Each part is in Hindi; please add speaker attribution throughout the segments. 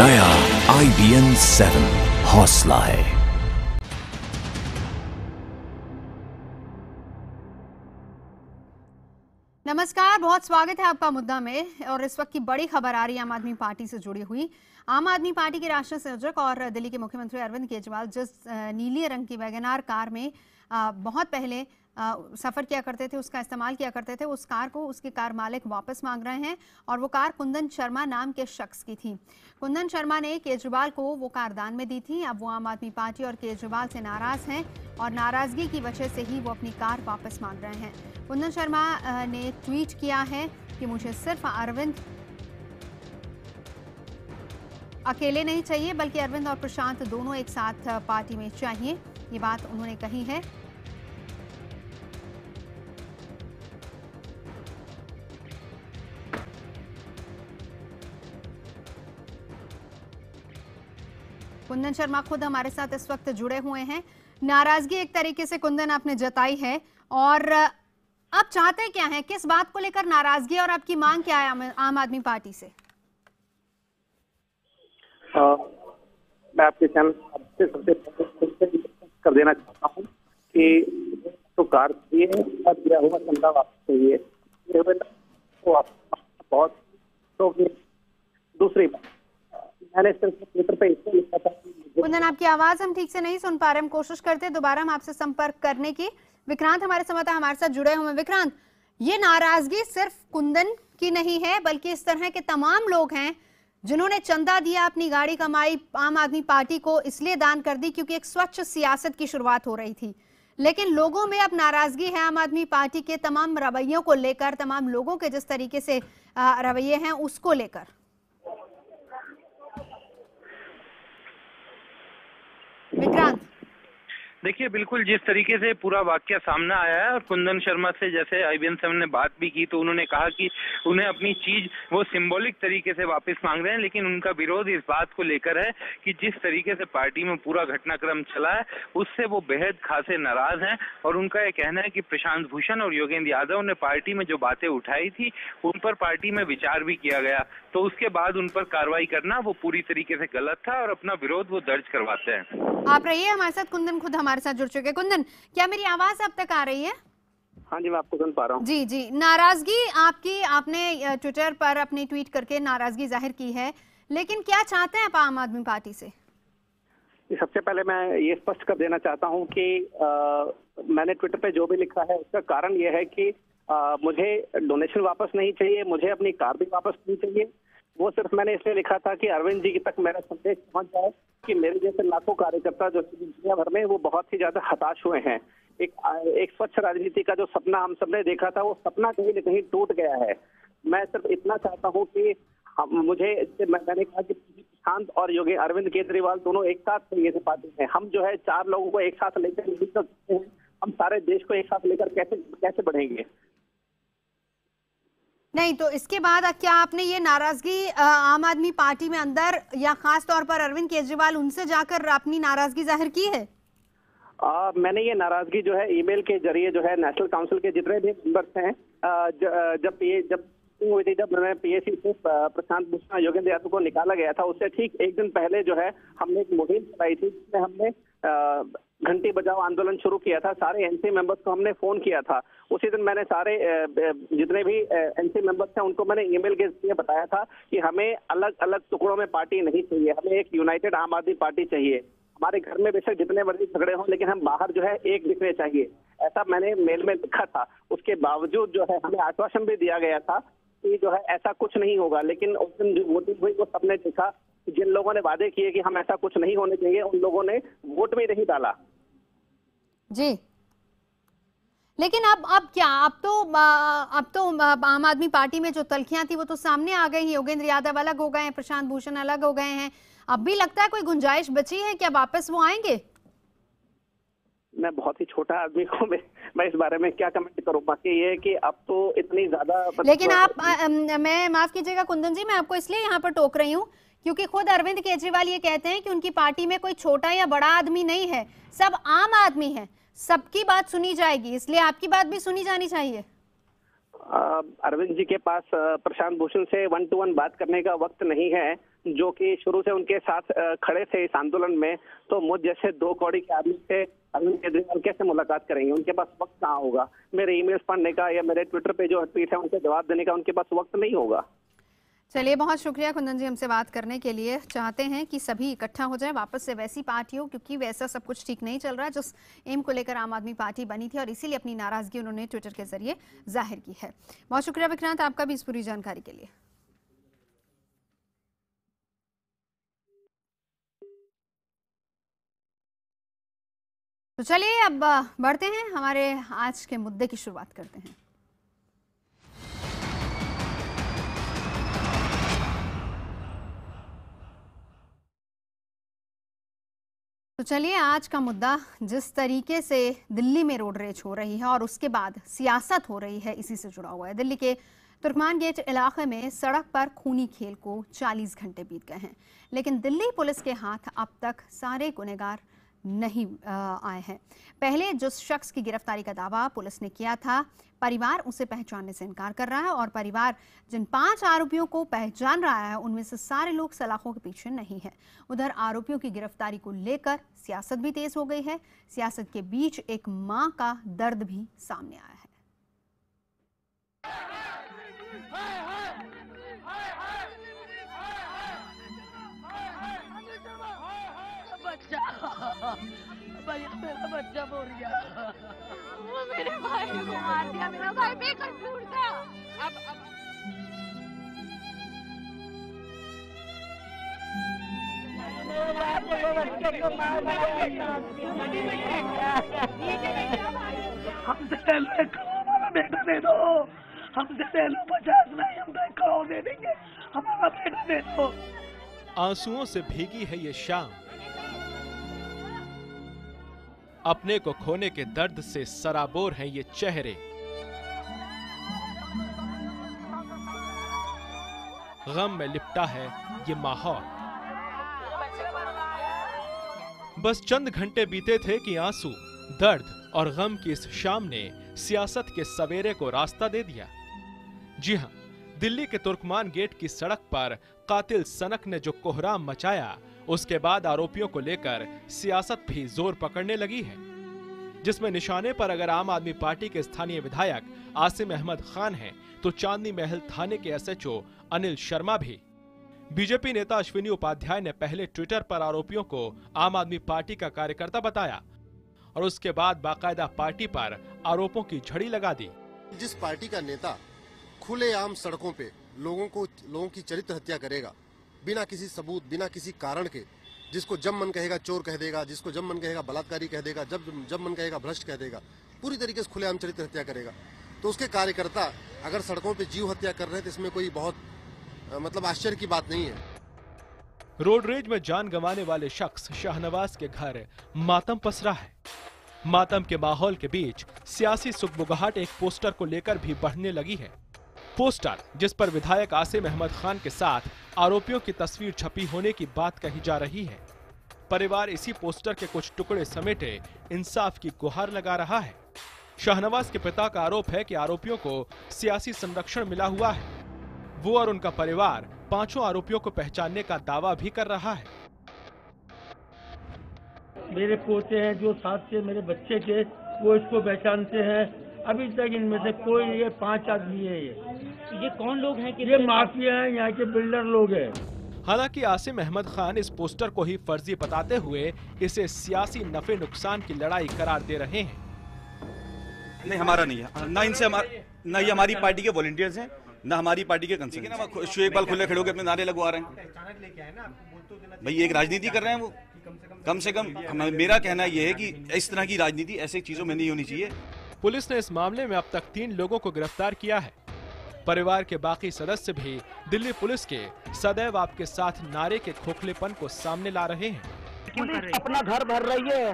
Speaker 1: नया IBN 7 हौसला है।
Speaker 2: नमस्कार, बहुत स्वागत है आपका मुद्दा में। और इस वक्त की बड़ी खबर आ रही है आम आदमी पार्टी से जुड़ी हुई। आम आदमी पार्टी के राष्ट्रीय संयोजक और दिल्ली के मुख्यमंत्री अरविंद केजरीवाल जिस नीली रंग की वैगनआर कार में बहुत पहले सफ़र किया करते थे, उसका इस्तेमाल किया करते थे, उस कार को उसके कार मालिक वापस मांग रहे हैं। और वो कार कुंदन शर्मा नाम के शख्स की थी। कुंदन शर्मा ने केजरीवाल को वो कार दान में दी थी। अब वो आम आदमी पार्टी और केजरीवाल से नाराज हैं और नाराजगी की वजह से ही वो अपनी कार वापस मांग रहे हैं। कुंदन शर्मा ने ट्वीट किया है कि मुझे सिर्फ अरविंद अकेले नहीं चाहिए, बल्कि अरविंद और प्रशांत दोनों एक साथ पार्टी में चाहिए। ये बात उन्होंने कही है। कुंदन शर्मा खुद हमारे साथ इस वक्त जुड़े हुए हैं। नाराजगी एक तरीके से कुंदन आपने जताई है, और आप चाहते क्या हैं, किस बात को लेकर नाराजगी और आपकी मांग क्या है आम आदमी पार्टी से?
Speaker 3: मैं आपके चैनल से सबसे कर देना चाहता हूँ कि तो कार दिए दिया हुआ चंदा वापस चाहिए तो आप बहुत। तो दूसरी बात, मैंने सिर्फ ट्विटर पे इसलिए लिखा था।
Speaker 2: कुंदन, आपकी आवाज हम ठीक से नहीं सुन पा रहे, हम कोशिश करते हैं दोबारा हम आपसे संपर्क करने की। विक्रांत हमारे संवाददाता हमारे साथ जुड़े हुए हैं। विक्रांत, ये नाराजगी सिर्फ कुंदन की नहीं है, बल्कि इस तरह के तमाम लोग हैं जिन्होंने चंदा दिया, अपनी गाड़ी कमाई, आम आदमी पार्टी को इसलिए दान कर दी क्योंकि एक स्वच्छ सियासत की शुरुआत हो रही थी। लेकिन लोगों में अब नाराजगी है आम आदमी पार्टी के तमाम रवैयों को लेकर, तमाम लोगों के जिस तरीके से रवैये हैं उसको लेकर। विक्रांत,
Speaker 4: देखिए, बिल्कुल जिस तरीके से पूरा वाक्य सामने आया है, और कुंदन शर्मा से जैसे IBN 7 ने बात भी की, तो उन्होंने कहा कि उन्हें अपनी चीज वो सिंबॉलिक तरीके से वापस मांग रहे हैं, लेकिन उनका विरोध इस बात को लेकर है कि जिस तरीके से पार्टी में पूरा घटनाक्रम चला है उससे वो बेहद खासे नाराज हैं। और उनका यह कहना है कि प्रशांत भूषण और योगेंद्र यादव ने पार्टी में जो बातें उठाई थी उन पर पार्टी में विचार भी किया गया, तो उसके बाद उन पर कार्रवाई करना वो पूरी तरीके से गलत था और अपना विरोध वो दर्ज करवाते हैं।
Speaker 2: आप रहिए हमारे साथ। कुंदन खुद हमारे साथ जुड़ चुके हैं। कुंदन, क्या मेरी आवाज अब तक आ रही है?
Speaker 3: हाँ जी, मैं आपको सुन पा रहा हूँ।
Speaker 2: जी जी, नाराजगी आपकी, आपने ट्विटर पर अपनी ट्वीट करके नाराजगी जाहिर की है, लेकिन क्या चाहते हैं आप आम आदमी पार्टी से?
Speaker 3: सबसे पहले मैं ये स्पष्ट कर देना चाहता हूँ कि मैंने ट्विटर पे जो भी लिखा है उसका कारण ये है कि मुझे डोनेशन वापस नहीं चाहिए, मुझे अपनी कार भी वापस नहीं चाहिए। वो सिर्फ मैंने इसलिए लिखा था कि अरविंद जी तक मेरा संदेश पहुंच जाए कि मेरे जैसे लाखों कार्यकर्ता जो दुनिया भर में वो बहुत ही ज्यादा हताश हुए हैं। एक स्वच्छ राजनीति का जो सपना हम सबने देखा था, वो सपना कहीं न कहीं टूट गया है। मैं सिर्फ इतना चाहता हूँ कि मैंने कहा कि प्रशांत और योगी अरविंद केजरीवाल दोनों एक साथ चाहिए पार्टी में। हम जो है 4 लोगों को एक साथ लेकर नहीं कर सकते हैं, हम सारे देश को एक साथ लेकर कैसे बढ़ेंगे?
Speaker 2: नहीं तो इसके बाद क्या आपने ये नाराजगी आम आदमी पार्टी में अंदर या खास तौर पर अरविंद केजरीवाल उनसे जाकर अपनी नाराजगी जाहिर की है?
Speaker 3: मैंने ये नाराजगी जो है ईमेल के जरिए जो है नेशनल काउंसिल के जितने भी मेंबर्स हैं, जब मैंने PAC से प्रशांत भूषण योगेंद्र यादव को निकाला गया था, उससे ठीक एक दिन पहले जो है हमने एक मुहिम चलाई थी जिसमें हमने घंटी बजाओ आंदोलन शुरू किया था। सारे NC मेंबर्स को हमने फोन किया था। उसी दिन मैंने सारे जितने भी NC मेंबर्स हैं उनको मैंने ईमेल के जरिए बताया था कि हमें अलग अलग टुकड़ों में पार्टी नहीं चाहिए, हमें एक यूनाइटेड आम आदमी पार्टी चाहिए। हमारे घर में बेशक जितने मर्जी झगड़े हों, लेकिन हम बाहर जो है एक दिखने चाहिए, ऐसा मैंने मेल में लिखा था। उसके बावजूद जो है हमें आश्वासन भी दिया गया था कि जो है ऐसा कुछ नहीं होगा। लेकिन उस दिन जो वोटिंग हुई वो सबने देखा, जिन लोगों ने वादे किए कि हम ऐसा कुछ नहीं होने चाहिए, उन लोगों ने वोट में नहीं डाला।
Speaker 2: जी, लेकिन अब क्या, अब तो आम आदमी पार्टी में जो तल्खियां थी वो तो सामने आ गई हैं। योगेंद्र यादव अलग हो गए हैं, प्रशांत भूषण अलग हो गए हैं। अब भी लगता है कोई गुंजाइश बची है, क्या वापस वो आएंगे?
Speaker 3: मैं बहुत ही छोटा आदमी हूँ, मैं इस बारे में क्या कमेंट करूँ। बाकी ये है कि अब तो इतनी ज्यादा,
Speaker 2: लेकिन आप मैं माफ कीजिएगा कुंदन जी, मैं आपको इसलिए यहाँ पर टोक रही हूँ क्योंकि खुद अरविंद केजरीवाल ये कहते हैं कि उनकी पार्टी में कोई छोटा या बड़ा आदमी नहीं है, सब आम आदमी है, सबकी बात सुनी जाएगी, इसलिए आपकी बात भी सुनी जानी चाहिए।
Speaker 3: अरविंद जी के पास प्रशांत भूषण से 1 to 1 बात करने का वक्त नहीं है। जो कि शुरू से उनके साथ खड़े थे इस आंदोलन में, तो मुझ जैसे 2 कौड़ी के आदमी से अरविंद केजरीवाल कैसे मुलाकात करेंगे? उनके पास वक्त कहाँ होगा? मेरे ईमेल्स पढ़ने का या मेरे ट्विटर पे जो ट्वीट है उनके जवाब देने का उनके पास वक्त नहीं होगा।
Speaker 2: चलिए, बहुत शुक्रिया कुंदन जी हमसे बात करने के लिए। चाहते हैं कि सभी इकट्ठा हो जाए, वापस से वैसी पार्टी हो, क्योंकि वैसा सब कुछ ठीक नहीं चल रहा है जिस एम को लेकर आम आदमी पार्टी बनी थी, और इसीलिए अपनी नाराजगी उन्होंने ट्विटर के जरिए जाहिर की है। बहुत शुक्रिया विक्रांत आपका भी इस पूरी जानकारी के लिए। तो चलिए अब बढ़ते हैं, हमारे आज के मुद्दे की शुरुआत करते हैं। तो चलिए, आज का मुद्दा जिस तरीके से दिल्ली में रोड रेज हो रही है और उसके बाद सियासत हो रही है, इसी से जुड़ा हुआ है। दिल्ली के तुर्कमान गेट इलाके में सड़क पर खूनी खेल को 40 घंटे बीत गए हैं, लेकिन दिल्ली पुलिस के हाथ अब तक सारे गुनहगार नहीं आए हैं। पहले जिस शख्स की गिरफ्तारी का दावा पुलिस ने किया था, परिवार उसे पहचानने से इनकार कर रहा है, और परिवार जिन 5 आरोपियों को पहचान रहा है उनमें से सारे लोग सलाखों के पीछे नहीं है। उधर आरोपियों की गिरफ्तारी को लेकर सियासत भी तेज हो गई है। सियासत के बीच एक मां का दर्द भी सामने आया है।
Speaker 5: मेरा बच्चा मर गया, वो मेरे भाई को मार दिया, मेरा भाई बेकसूर था। अब हमसे बेटा दे दो, हमसे दे लो 50 नहीं, हम 1 करोड़ दे देंगे, हमारा बेटा दे दो।
Speaker 6: आंसुओं से भीगी है ये शाम, अपने को खोने के दर्द से सराबोर हैं ये चेहरे। गम में लिपटा है ये माहौल। बस चंद घंटे बीते थे कि आंसू, दर्द और गम की इस शाम ने सियासत के सवेरे को रास्ता दे दिया। जी हां, दिल्ली के तुर्कमान गेट की सड़क पर कातिल सनक ने जो कोहराम मचाया, उसके बाद आरोपियों को लेकर सियासत भी जोर पकड़ने लगी है, जिसमें निशाने पर अगर आम आदमी पार्टी के स्थानीय विधायक आसिम अहमद खान हैं, तो चांदनी महल थाने के एसएचओ अनिल शर्मा भी। बीजेपी नेता अश्विनी उपाध्याय ने पहले ट्विटर पर आरोपियों को आम आदमी पार्टी का कार्यकर्ता बताया और उसके बाद बाकायदा पार्टी पर आरोपों की झड़ी लगा दी।
Speaker 7: जिस पार्टी का नेता खुलेआम सड़कों पे लोगों की चरित्र हत्या करेगा, बिना किसी सबूत, बिना किसी कारण के, जिसको जब मन कहेगा चोर कह देगा, जिसको जब मन कहेगा बलात्कारी कह देगा, जब मन कहेगा भ्रष्ट कह देगा, पूरी तरीके से खुलेआम चरित्र हत्या करेगा, तो उसके कार्यकर्ता अगर सड़कों पे जीव हत्या कर रहे हैं तो इसमें कोई बहुत आश्चर्य की बात नहीं है।
Speaker 6: रोड रेज में जान गंवाने वाले शख्स शाहनवाज के घर मातम पसरा है। मातम के माहौल के बीच सियासी सुगबुगाहट एक पोस्टर को लेकर भी बढ़ने लगी है। पोस्टर जिस पर विधायक आसिम अहमद खान के साथ आरोपियों की तस्वीर छपी होने की बात कही जा रही है। परिवार इसी पोस्टर के कुछ टुकड़े समेटे इंसाफ की गुहार लगा रहा है। शाहनवाज के पिता का आरोप है कि आरोपियों को सियासी संरक्षण मिला हुआ है। वो और उनका परिवार 5 आरोपियों को पहचानने का दावा भी कर रहा है।
Speaker 8: मेरे पोते हैं जो साथ से मेरे बच्चे के, वो इसको पहचानते हैं। अभी तक इनमें से कोई, ये 5 आदमी है। ये कौन लोग हैं? ये माफिया हैं, यहाँ के बिल्डर लोग हैं।
Speaker 6: हालांकि आसिम अहमद खान इस पोस्टर को ही फर्जी बताते हुए इसे सियासी नफे नुकसान की लड़ाई करार दे रहे हैं।
Speaker 9: नहीं, हमारा नहीं है, ना इनसे ना ये हमारी पार्टी के वॉलंटियर्स हैं, ना हमारी पार्टी के कंसर्न। एक बार खुले खड़े होकर अपने नारे लगवा रहे हैं। भाई एक राजनीति कर रहे हैं वो, कम से कम मेरा कहना यह है कि इस तरह की राजनीति ऐसी चीजों में नहीं होनी चाहिए।
Speaker 6: पुलिस ने इस मामले में अब तक 3 लोगों को गिरफ्तार किया है। परिवार के बाकी सदस्य भी दिल्ली पुलिस के सदैव आपके साथ नारे के खोखलेपन को सामने ला रहे हैं।
Speaker 8: पुलिस अपना घर भर रही है,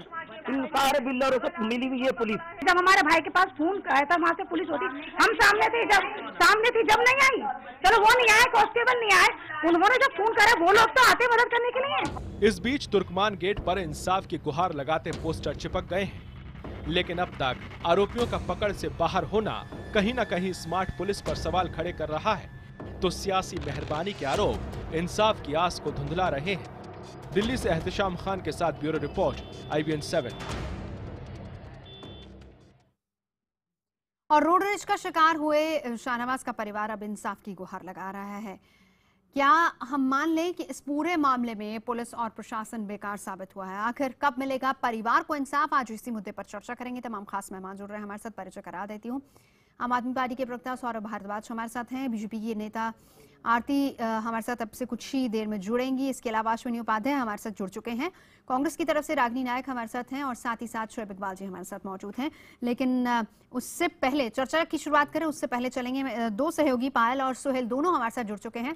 Speaker 8: इन सारे बिल्डरों से मिली हुई है पुलिस।
Speaker 5: जब हमारे भाई के पास फोन आया था, वहाँ से पुलिस होती, हम सामने थी जब नहीं आई। चलो वो नहीं आए, कांस्टेबल नहीं आए, उन्होंने जब फोन करा वो लोग तो आते मदद करने के लिए।
Speaker 6: इस बीच तुर्कमान गेट पर इंसाफ की गुहार लगाते पोस्टर चिपक गए हैं, लेकिन अब तक आरोपियों का पकड़ से बाहर होना कहीं न कहीं स्मार्ट पुलिस पर सवाल खड़े कर रहा है। तो सियासी मेहरबानी के आरोप इंसाफ की आस को धुंधला रहे हैं। दिल्ली से एहतिशाम खान के साथ ब्यूरो रिपोर्ट, IBN 7।
Speaker 2: और रोड रेज का शिकार हुए शाहनवाज का परिवार अब इंसाफ की गुहार लगा रहा है। क्या हम मान लें कि इस पूरे मामले में पुलिस और प्रशासन बेकार साबित हुआ है? आखिर कब मिलेगा परिवार को इंसाफ? आज इसी मुद्दे पर चर्चा करेंगे। तमाम खास मेहमान जुड़ रहे हैं हमारे साथ, परिचय करा देती हूँ। आम आदमी पार्टी के प्रवक्ता सौरभ भारद्वाज हमारे साथ हैं। बीजेपी की नेता आरती हमारे साथ अब से कुछ ही देर में जुड़ेंगी। इसके अलावा अश्विनी उपाध्याय हमारे साथ जुड़ चुके हैं। कांग्रेस की तरफ से रागिनी नायक हमारे साथ हैं और साथ ही साथ शोएब इकबाल जी हमारे साथ मौजूद हैं। लेकिन उससे पहले चर्चा की शुरुआत करें, उससे पहले चलेंगे दो सहयोगी पायल और सोहेल दोनों हमारे साथ जुड़ चुके हैं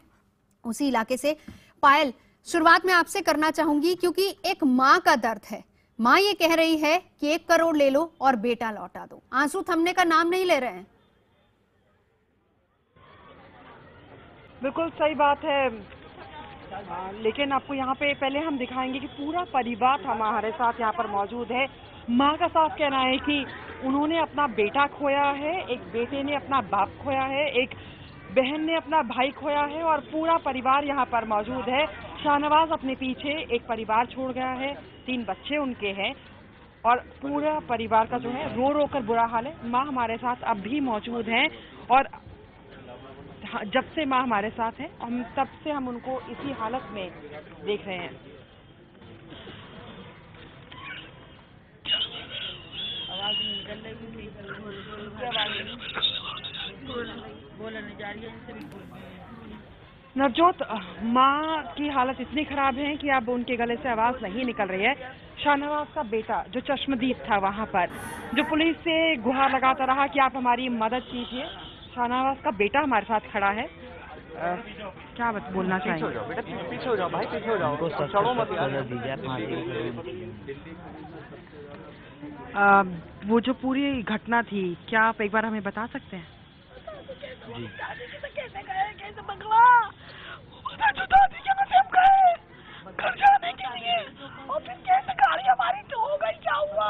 Speaker 2: उसी इलाके से। पायल, शुरुआत में आपसे करना चाहूंगी क्योंकि एक माँ का दर्द है। माँ ये कह रही है कि 1 करोड़ ले लो और बेटा लौटा दो। आंसू थमने का नाम नहीं ले रहे हैं।
Speaker 10: बिल्कुल सही बात है, लेकिन आपको यहाँ पे पहले हम दिखाएंगे कि पूरा परिवार हमारे साथ यहाँ पर मौजूद है। माँ का साफ कहना है कि उन्होंने अपना बेटा खोया है, एक बेटे ने अपना बाप खोया है, एक बहन ने अपना भाई खोया है और पूरा परिवार यहाँ पर मौजूद है। शाहनवाज अपने पीछे एक परिवार छोड़ गया है, 3 बच्चे उनके हैं और पूरा परिवार का जो है रो रो कर बुरा हाल है। माँ हमारे साथ अब भी मौजूद हैं और जब से माँ हमारे साथ है हम तब से हम उनको इसी हालत में देख रहे हैं। नवजोत, माँ की हालत इतनी खराब है कि अब उनके गले से आवाज नहीं निकल रही है। शाहनवाज का बेटा जो चश्मदीद था वहाँ पर, जो पुलिस से गुहार लगाता रहा कि आप हमारी मदद कीजिए, शाहनवाज का बेटा हमारे साथ खड़ा है। क्या बोलना चाहेंगे? बेटा पीछे हो जाओ भाई, पीछे हो जाओ, चलो मत वो जो पूरी घटना थी, क्या आप एक बार हमें बता सकते हैं? जी। कैसे बंगला घर जाने के लिए और फिर कैसे गाड़ी हमारी तो हो गई, क्या हुआ?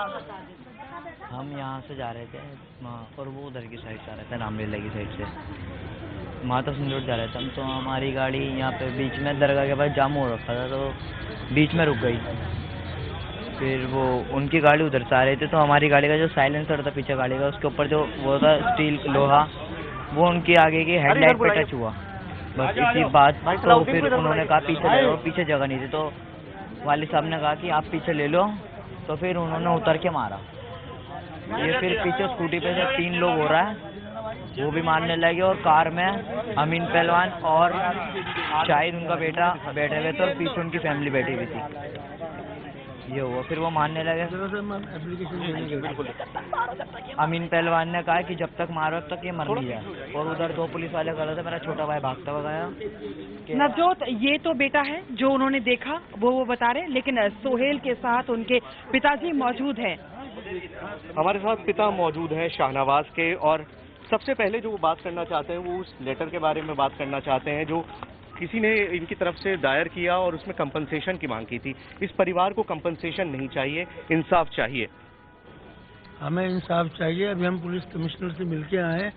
Speaker 11: हम यहाँ से जा रहे थे और वो उधर की साइड जा रहे थे, रामलीला की साइड से माता सिंदूर जा रहे थे हम। तो हमारी गाड़ी यहाँ पे बीच में दरगाह के पास जाम हो रखा था तो बीच में रुक गई। फिर वो उनकी गाड़ी उधर से आ रही थी तो हमारी गाड़ी का जो साइलेंसर था पीछे गाड़ी का, उसके ऊपर जो वो था स्टील लोहा, वो उनकी आगे की हेडलाइट पे टच हुआ। बस इसी बात तो फिर उन्होंने कहा पीछे ले लो, पीछे जगह नहीं थी तो वाली साहब ने कहा कि आप पीछे ले लो, तो फिर उन्होंने उतर के मारा। ये फिर पीछे स्कूटी पे से 3 लोग हो रहा है, वो भी मारने लगे और कार में अमीन पहलवान और शाहिद उनका बेटा बैठे हुए थे और पीछे उनकी फैमिली बैठी हुई थी। ये हुआ, फिर वो मारने लगे। अमीन पहलवान ने कहा कि जब तक मारो तब तक ये मर नहीं जाए और उधर 2 पुलिस वाले खड़े थे, मेरा छोटा भाई भागता हुआ गया।
Speaker 10: नवजोत, ये तो बेटा है जो उन्होंने देखा वो बता रहे, लेकिन सोहेल के साथ उनके पिताजी मौजूद हैं।
Speaker 12: हमारे साथ पिता मौजूद हैं शाहनवाज के, और सबसे पहले जो वो बात करना चाहते हैं वो उस लेटर के बारे में बात करना चाहते हैं जो किसी ने इनकी तरफ से दायर किया और उसमें कंपनसेशन की मांग की थी। इस परिवार को कंपनसेशन नहीं चाहिए, इंसाफ चाहिए।
Speaker 8: हमें इंसाफ चाहिए। अभी हम पुलिस कमिश्नर से मिलके आए हैं,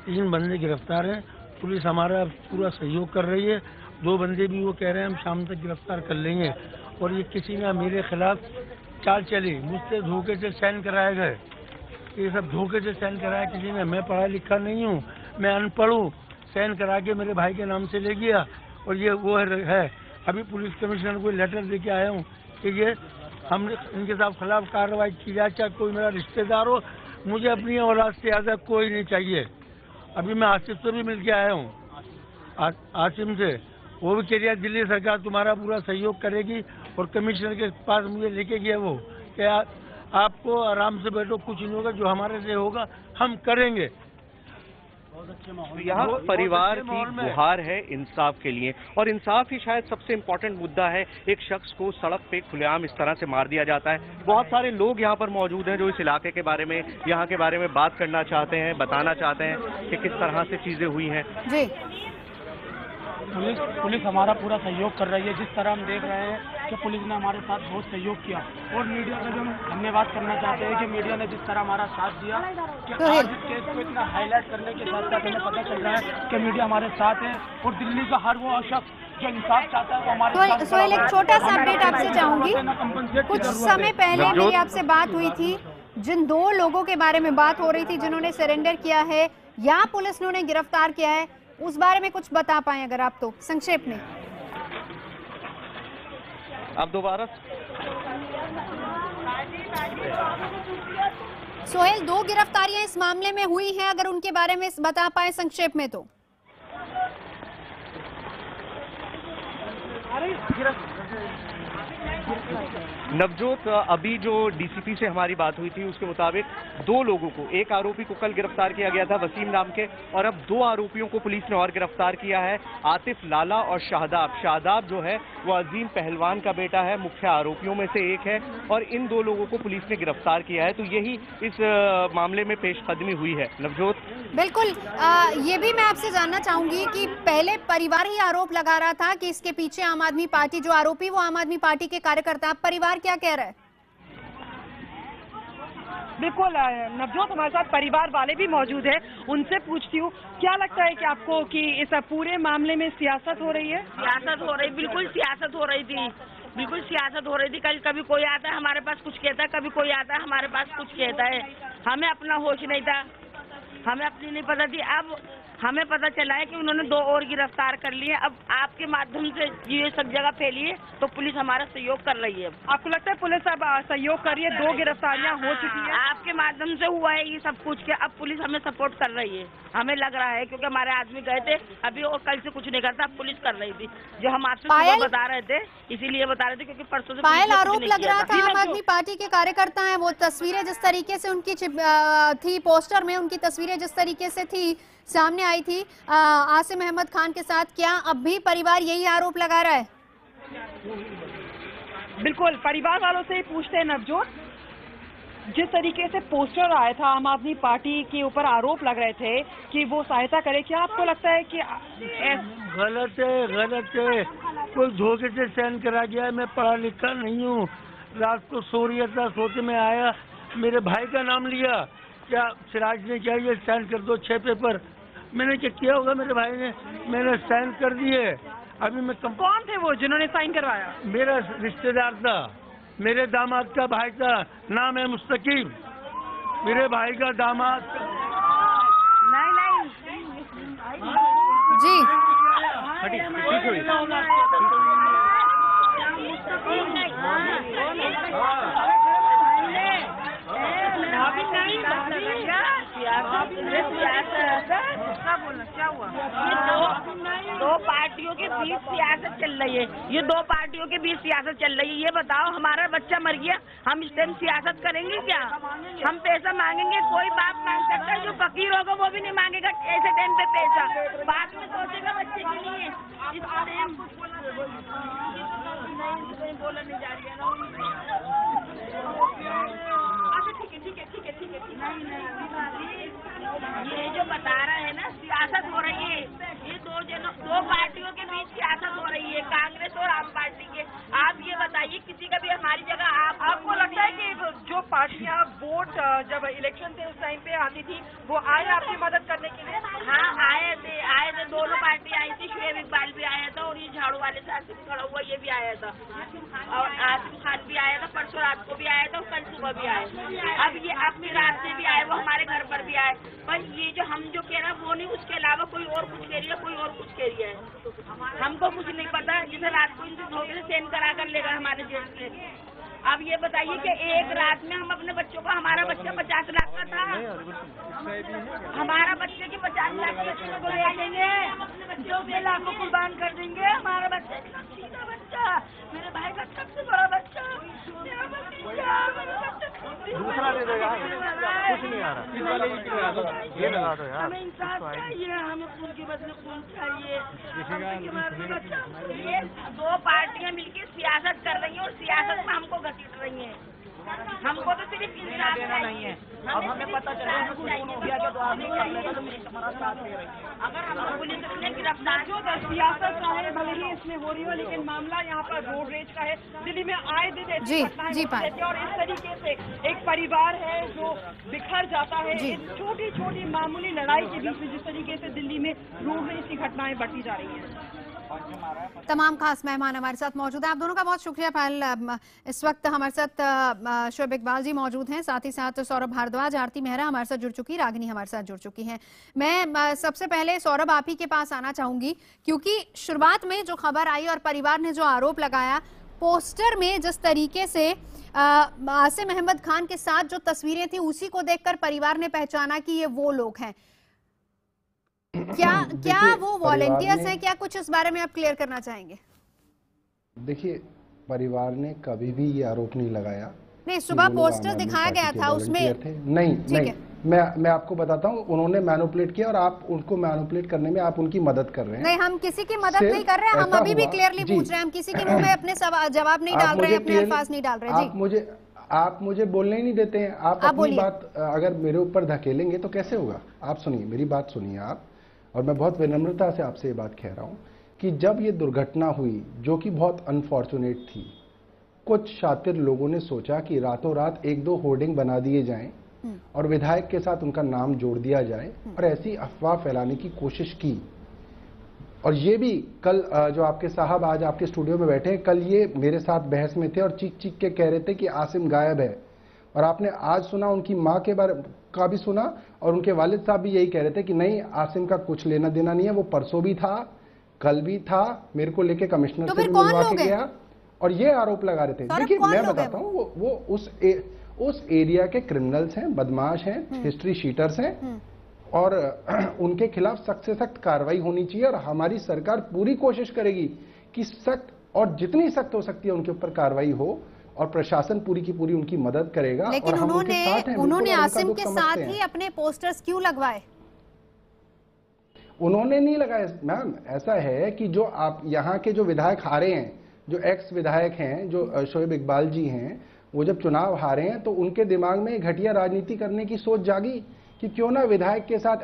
Speaker 8: 3 बंदे गिरफ्तार हैं, पुलिस हमारा पूरा सहयोग कर रही है। 2 बंदे भी वो कह रहे हैं हम शाम तक गिरफ्तार कर लेंगे। और ये किसी ने मेरे खिलाफ चाल चली, मुझसे धोखे से साइन कराए गए, ये सब धोखे से साइन कराया किसी ने। मैं पढ़ा लिखा नहीं हूँ, मैं अनपढ़ हूँ, साइन करा के मेरे भाई के नाम से ले गया और ये वो है। अभी पुलिस कमिश्नर को लेटर देके आया हूँ कि ये हम इनके खिलाफ कार्रवाई की जाए, चाहे कोई मेरा रिश्तेदार हो। मुझे अपनी औलाद से ज़्यादा कोई नहीं चाहिए। अभी मैं आसिफ से भी मिल के आया हूँ, आसिम से, वो भी कह रहा दिल्ली सरकार तुम्हारा पूरा सहयोग करेगी। और कमिश्नर के पास मुझे लेके गया वो, क्या आपको आराम से बैठो, कुछ नहीं होगा, जो हमारे से होगा हम करेंगे।
Speaker 12: यहाँ परिवार की गुहार है इंसाफ के लिए, और इंसाफ ही शायद सबसे इम्पोर्टेंट मुद्दा है। एक शख्स को सड़क पे खुलेआम इस तरह से मार दिया जाता है। बहुत सारे लोग यहाँ पर मौजूद हैं जो इस इलाके के बारे में, यहाँ के बारे में बात करना चाहते हैं, बताना चाहते हैं कि किस तरह से चीजें हुई हैं।
Speaker 2: जी
Speaker 13: पुलिस हमारा पूरा सहयोग कर रही है। जिस तरह हम देख रहे हैं कि पुलिस ने हमारे साथ बहुत सहयोग किया, और मीडिया का जो हम धन्यवाद करना चाहते हैं कि मीडिया ने जिस तरह हमारा साथ दिया कि आज इस केस को इतना हाईलाइट करने के साथ साथ हमें पता चल रहा है कि मीडिया हमारे साथ है, और दिल्ली का हर वो शख्स जो इंसाफ चाहता है वो हमारे साथ।
Speaker 2: सोहेल, एक छोटा सा अपडेट आपसे चाहूंगी। कुछ समय पहले मेरी आपसे बात हुई थी, जिन 2 लोगों के बारे में बात हो रही थी जिन्होंने सरेंडर किया है या पुलिस ने उन्हें गिरफ्तार किया है, उस बारे में कुछ बता पाए अगर आप तो संक्षेप में।
Speaker 12: आप दोबारा।
Speaker 2: सोहेल, 2 गिरफ्तारियां इस मामले में हुई हैं, अगर उनके बारे में बता पाए संक्षेप में तो।
Speaker 12: नवजोत, अभी जो डीसीपी से हमारी बात हुई थी उसके मुताबिक 2 लोगों को, एक आरोपी को कल गिरफ्तार किया गया था वसीम नाम के, और अब 2 आरोपियों को पुलिस ने और गिरफ्तार किया है, आतिफ लाला और शाहदाब। शाहदाब जो है वो अजीम पहलवान का बेटा है, मुख्य आरोपियों में से एक है, और इन 2 लोगों को पुलिस ने गिरफ्तार किया है। तो यही इस मामले में पेशकदमी हुई है। नवजोत,
Speaker 2: बिल्कुल, ये भी मैं आपसे जानना चाहूंगी कि पहले परिवार ही आरोप लगा रहा था कि इसके पीछे आम आदमी पार्टी, जो आरोपी वो आम आदमी पार्टी के कार्यकर्ता, परिवार क्या कह रहा है?
Speaker 10: बिल्कुल नवजोत, हमारे साथ परिवार वाले भी मौजूद है, उनसे पूछती हूँ क्या लगता है कि आपको कि इस पूरे मामले में सियासत हो रही है?
Speaker 5: सियासत हो रही, बिल्कुल सियासत हो रही थी, बिल्कुल सियासत हो रही थी। कभी कोई आता है हमारे पास कुछ कहता है, कभी कोई आता है हमारे पास कुछ कहता है। हमें अपना होश नहीं था, हमें अपनी नहीं पता थी। अब हमें पता चला है कि उन्होंने 2 और गिरफ्तार कर लिए। अब आपके माध्यम से ये सब जगह फैली है तो पुलिस हमारा सहयोग कर रही है।
Speaker 10: आपको लगता है पुलिस अब सहयोग कर रही है? 2 गिरफ्तारियां हो चुकी है,
Speaker 5: आपके माध्यम से हुआ है ये सब कुछ के अब पुलिस हमें सपोर्ट कर रही है, हमें लग रहा है, क्योंकि हमारे आदमी गए थे अभी और कल से कुछ नहीं करता, पुलिस कर रही थी। जो हम आपसे सुबह बता रहे थे इसीलिए बता रहे थे क्योंकि परसों से
Speaker 2: पायल आरोप लग रहा था आम आदमी पार्टी के कार्यकर्ता हैं, वो तस्वीरें जिस तरीके से उनकी थी, पोस्टर में उनकी तस्वीरें जिस तरीके से थी, सामने आई थी आसिम अहमद खान के साथ, क्या अब भी परिवार यही आरोप लगा रहा है?
Speaker 10: बिल्कुल, परिवार वालों से ही पूछते हैं नवजोत। जिस तरीके से पोस्टर आया था, आम आदमी पार्टी के ऊपर आरोप लग रहे थे कि वो सहायता करे, क्या आपको लगता है कि
Speaker 8: गलत है? गलत है, कोई धोखे से साइन करा गया। मैं पढ़ा लिखा नहीं हूँ, रात को सो रहा था, सोते में आया, मेरे भाई का नाम लिया, क्या सिराज ने क्या ये साइन कर दो 6 पेपर। मैंने क्या किया होगा, मेरे भाई ने, मैंने साइन कर दिए। अभी मैं
Speaker 10: कौन थे वो जिन्होंने साइन करवाया?
Speaker 8: मेरा रिश्तेदार था, मेरे दामाद का भाई था, नाम है मुस्तकीम, मेरे भाई का दामाद।
Speaker 5: नहीं
Speaker 2: जी,
Speaker 5: क्या हुआ? दो पार्टियों के बीच सियासत चल रही है, ये 2 पार्टियों के बीच सियासत चल रही है। ये बताओ, हमारा बच्चा मर गया, हम इस टाइम सियासत करेंगे क्या? हम पैसा मांगेंगे? कोई बाप मांग सकता है, जो फकीर होगा वो भी नहीं मांगेगा ऐसे टाइम पे पैसा, बाद में सोचेगा बच्चे के लिए। इस टाइम बोला नहीं जा रही है ना। ठीक है। ये जो बता रहा है ना सियासत हो रही है, ये 2 पार्टियों के बीच सियासत हो रही है, कांग्रेस और आम पार्टी के। आप ये बताइए, किसी का भी हमारी जगह
Speaker 10: आपको लगता है कि जो पार्टियां वोट जब इलेक्शन थे उस टाइम पे आती थी, वो आए आपकी मदद करने के लिए?
Speaker 5: हाँ, आए थे, दोनों पार्टी आई थी। शुएब इकबाल भी आया था और ये झाड़ू वाले साथ से खड़ा हुआ ये भी आया था, और आसिम खान भी आया था, परसों रात को भी आया था और कल सुबह भी आया। अब ये अपनी रात से भी आए, वो हमारे घर पर भी आए। पर ये जो हम जो कह रहे हैं वो नहीं, उसके अलावा कोई और कुछ कह रही है, कोई और कुछ कह रही है, हमको कुछ नहीं पता। जैसे रात को इनसे धोखे से सेंड करा कर लेगा हमारे जेल से। अब ये बताइए कि एक रात में हम अपने बच्चों को, हमारा बच्चा 50 लाख का था, हमारा बच्चे की 50 लाख के बच्चे को ले देंगे, जो 2 लाख को कुर्बान कर देंगे। हमारा बच्चा इतना सीधा बच्चा, मेरे भाई का सबसे बड़ा बच्चा, मेरा बच्चा
Speaker 12: दूसरा ले दो यार, कुछ नहीं आ रहा, इस वाले ये लगा दो यार।
Speaker 5: हमें इंसाफ चाहिए, हमें खून के बदले खून चाहिए। ये 2 पार्टियां मिलकर सियासत कर रही हैं और सियासत में हमको घसीट रही हैं। हमको तो सिर्फ इंसाफ
Speaker 13: नहीं है। अब हमें पता चला है कुछ हो गया तो आदमी कर लेगा तो पुलिस हमारा साथ दे रही है।
Speaker 5: अगर हमको पुलिस ने गिरफ्तार
Speaker 10: जो सियासत चाहे भले ही इसमें हो रही हो, लेकिन मामला यहाँ पर रोड रेज का है। दिल्ली में आए दिन ऐसी घटनाएं होती रहती हैं और इस तरीके से एक परिवार है जो बिखर जाता है इन छोटी छोटी मामूली लड़ाई के बीच में, जिस तरीके से दिल्ली में रोड रेज की घटनाएं बढ़ती जा रही हैं।
Speaker 2: तमाम खास मेहमान हमारे साथ मौजूद हैं। आप दोनों का बहुत शुक्रिया। पहल इस वक्त हमारे साथ शोएब इकबाल जी मौजूद हैं, साथ ही साथ सौरभ भारद्वाज, आरती मेहरा हमारे साथ जुड़ चुकी, रागिनी हमारे साथ जुड़ चुकी हैं। मैं सबसे पहले सौरभ आप ही के पास आना चाहूंगी, क्योंकि शुरुआत में जो खबर आई और परिवार ने जो आरोप लगाया, पोस्टर में जिस तरीके से आसिम अहमद खान के साथ जो तस्वीरें थी उसी को देखकर परिवार ने पहचाना कि ये वो लोग हैं। क्या वो वॉलंटियर्स हैं? क्या कुछ इस बारे में आप क्लियर करना चाहेंगे?
Speaker 14: देखिए, परिवार ने कभी भी ये आरोप नहीं लगाया।
Speaker 2: नहीं, सुबह पोस्टर दिखाया गया था उसमें
Speaker 14: नहीं मैं आपको बताता हूँ, उन्होंने मैनिपुलेट किया और आप उनको मैनिपुलेट करने में आप उनकी मदद कर रहे हैं।
Speaker 2: नहीं, हम किसी की मदद नहीं कर रहे हैं, हम अभी भी क्लियरली पूछ रहे हैं। हम किसी के मुंह में अपने जवाब नहीं डाल रहे हैं, अपने अल्फाज नहीं डाल रहे।
Speaker 14: आप मुझे बोलने ही नहीं देते हैं। आप अपनी बात अगर मेरे ऊपर धकेलेंगे तो कैसे होगा? आप सुनिए, मेरी बात सुनिए आप। और मैं बहुत विनम्रता से आपसे ये बात कह रहा हूँ कि जब ये दुर्घटना हुई, जो कि बहुत अनफॉर्चुनेट थी, कुछ शातिर लोगों ने सोचा कि रातों रात 1-2 होर्डिंग बना दिए जाएं और विधायक के साथ उनका नाम जोड़ दिया जाए और ऐसी अफवाह फैलाने की कोशिश की। और ये भी कल जो आपके साहब आज आपके स्टूडियो में बैठे हैं, कल ये मेरे साथ बहस में थे और चीख चीख के कह रहे थे कि आसिम गायब है। और आपने आज सुना, उनकी माँ के बारे का भी सुना और उनके वालिद साहब भी यही कह रहे थे कि नहीं, आसिम का कुछ लेना देना नहीं है, वो परसों भी था, कल भी था, मेरे को लेके कमिश्नर से भी मिलवा के गया और ये आरोप लगा रहे थे। देखिए, मैं बताता हूँ, वो उस एरिया के क्रिमिनल्स हैं, बदमाश हैं, हिस्ट्री शीटर्स हैं और उनके खिलाफ सख्त से सख्त कार्रवाई होनी चाहिए। और हमारी सरकार पूरी कोशिश करेगी कि सख्त और जितनी सख्त हो सकती है उनके ऊपर कार्रवाई हो और प्रशासन पूरी की पूरी उनकी मदद करेगा।
Speaker 2: लेकिन
Speaker 14: और
Speaker 2: उन्होंने आसिम के साथ ही अपने पोस्टर्स क्यों लगवाए?
Speaker 14: उन्होंने नहीं लगाए मैम। ऐसा है कि जो आप यहाँ के जो विधायक हारे हैं, जो एक्स विधायक हैं, जो शोएब इकबाल जी हैं, वो जब चुनाव हारे हैं तो उनके दिमाग में घटिया राजनीति करने की सोच जागी कि क्यों ना विधायक के साथ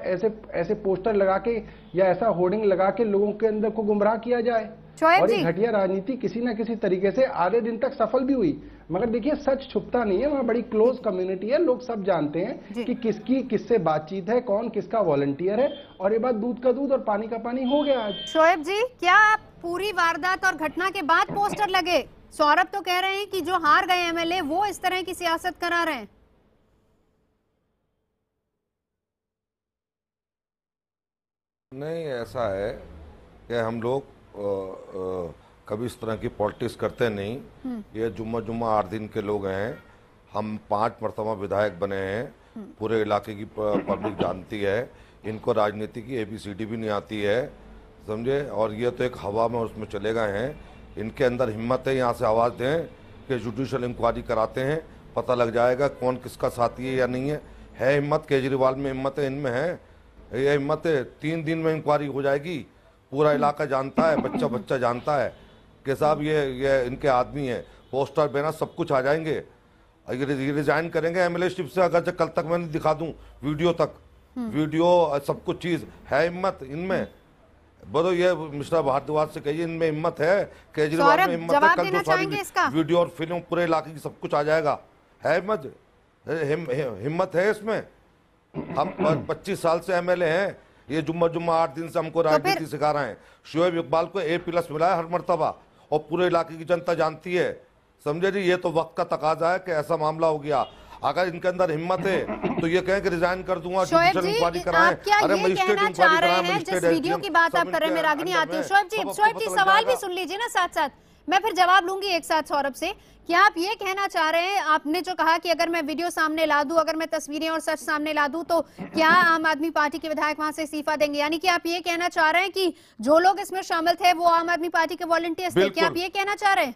Speaker 14: ऐसे पोस्टर लगा के या ऐसा होर्डिंग लगा के लोगों के अंदर को गुमराह किया जाए। और ये घटिया राजनीति किसी ना किसी तरीके से आधे दिन तक सफल भी हुई। मगर देखिए, सच छुपता नहीं है, वहाँ बड़ी क्लोज कम्युनिटी है, लोग सब जानते हैं कि किसकी किससे बातचीत है, कौन किसका वॉलंटियर है, और ये बात दूध का दूध और पानी का पानी हो गया आज।
Speaker 2: शोएब जी, क्या पूरी वारदात और घटना के बाद पोस्टर लगे? सौरभ तो कह रहे हैं कि जो हार गए एमएलए वो इस तरह की सियासत करा रहे हैं।
Speaker 15: नहीं, ऐसा है कि हम लोग कभी इस तरह की पॉलिटिक्स करते नहीं। ये जुम्मा 8 दिन के लोग हैं, हम 5 मरतबा विधायक बने हैं, पूरे इलाके की पब्लिक जानती है, इनको राजनीति की ABCD भी नहीं आती है, समझे। और ये तो एक हवा में उसमें चले गए हैं। इनके अंदर हिम्मत है, यहाँ से आवाज़ दें कि जुडिशल इंक्वायरी कराते हैं, पता लग जाएगा कौन किसका साथी है या नहीं है हिम्मत। केजरीवाल में हिम्मत है, इनमें है ये हिम्मत है। 3 दिन में इंक्वायरी हो जाएगी, पूरा इलाका जानता है, बच्चा जानता है कि साहब ये इनके आदमी है। पोस्टर बैनर सब कुछ आ जाएंगे। ये रिजाइन करेंगे एमएलए-शिप से, अगर कल तक मैं दिखा दूं वीडियो तक, वीडियो सब कुछ चीज है। हिम्मत इनमें बोलो, ये मिस्टर भारद्वाज से कहिए, इनमें हिम्मत है, केजरीवाल में हिम्मत है। कल 2 साल वीडियो और फिल्म पूरे इलाके की सब कुछ आ जाएगा। है हिम्मत है इसमें। हम 25 साल से एमएलए हैं, ये जुम्मा 8 दिन से हमको राजनीति सिखा रहे हैं। शोएब इकबाल को A+ मिला है हर मर्तबा और पूरे इलाके की जनता जानती है, समझे जी। ये तो वक्त का तकाजा है कि ऐसा मामला हो गया। अगर इनके अंदर हिम्मत है तो ये कहें कि रिजाइन कर दूंगा, जुडिशल इंक्वायरी कराएं।
Speaker 2: अरे मजिस्ट्रेट इंक्वायरी कराएं। जिस वीडियो की बात आप कर रहे हैं, मैं रागिनी आती हूँ। शोएब जी सवाल भी सुन लीजिए ना साथ साथ, मैं फिर जवाब लूंगी एक साथ सौरभ से। क्या आप ये कहना चाह रहे हैं, आपने जो कहा कि अगर मैं वीडियो सामने ला दूं, अगर मैं तस्वीरें और सच सामने ला दूं, तो क्या आम आदमी पार्टी के विधायक वहां से इस्तीफा देंगे? यानी कि आप ये कहना चाह रहे हैं कि जो लोग इसमें शामिल थे वो आम आदमी पार्टी के वॉलंटियर्स थे? क्या आप ये कहना चाह रहे हैं?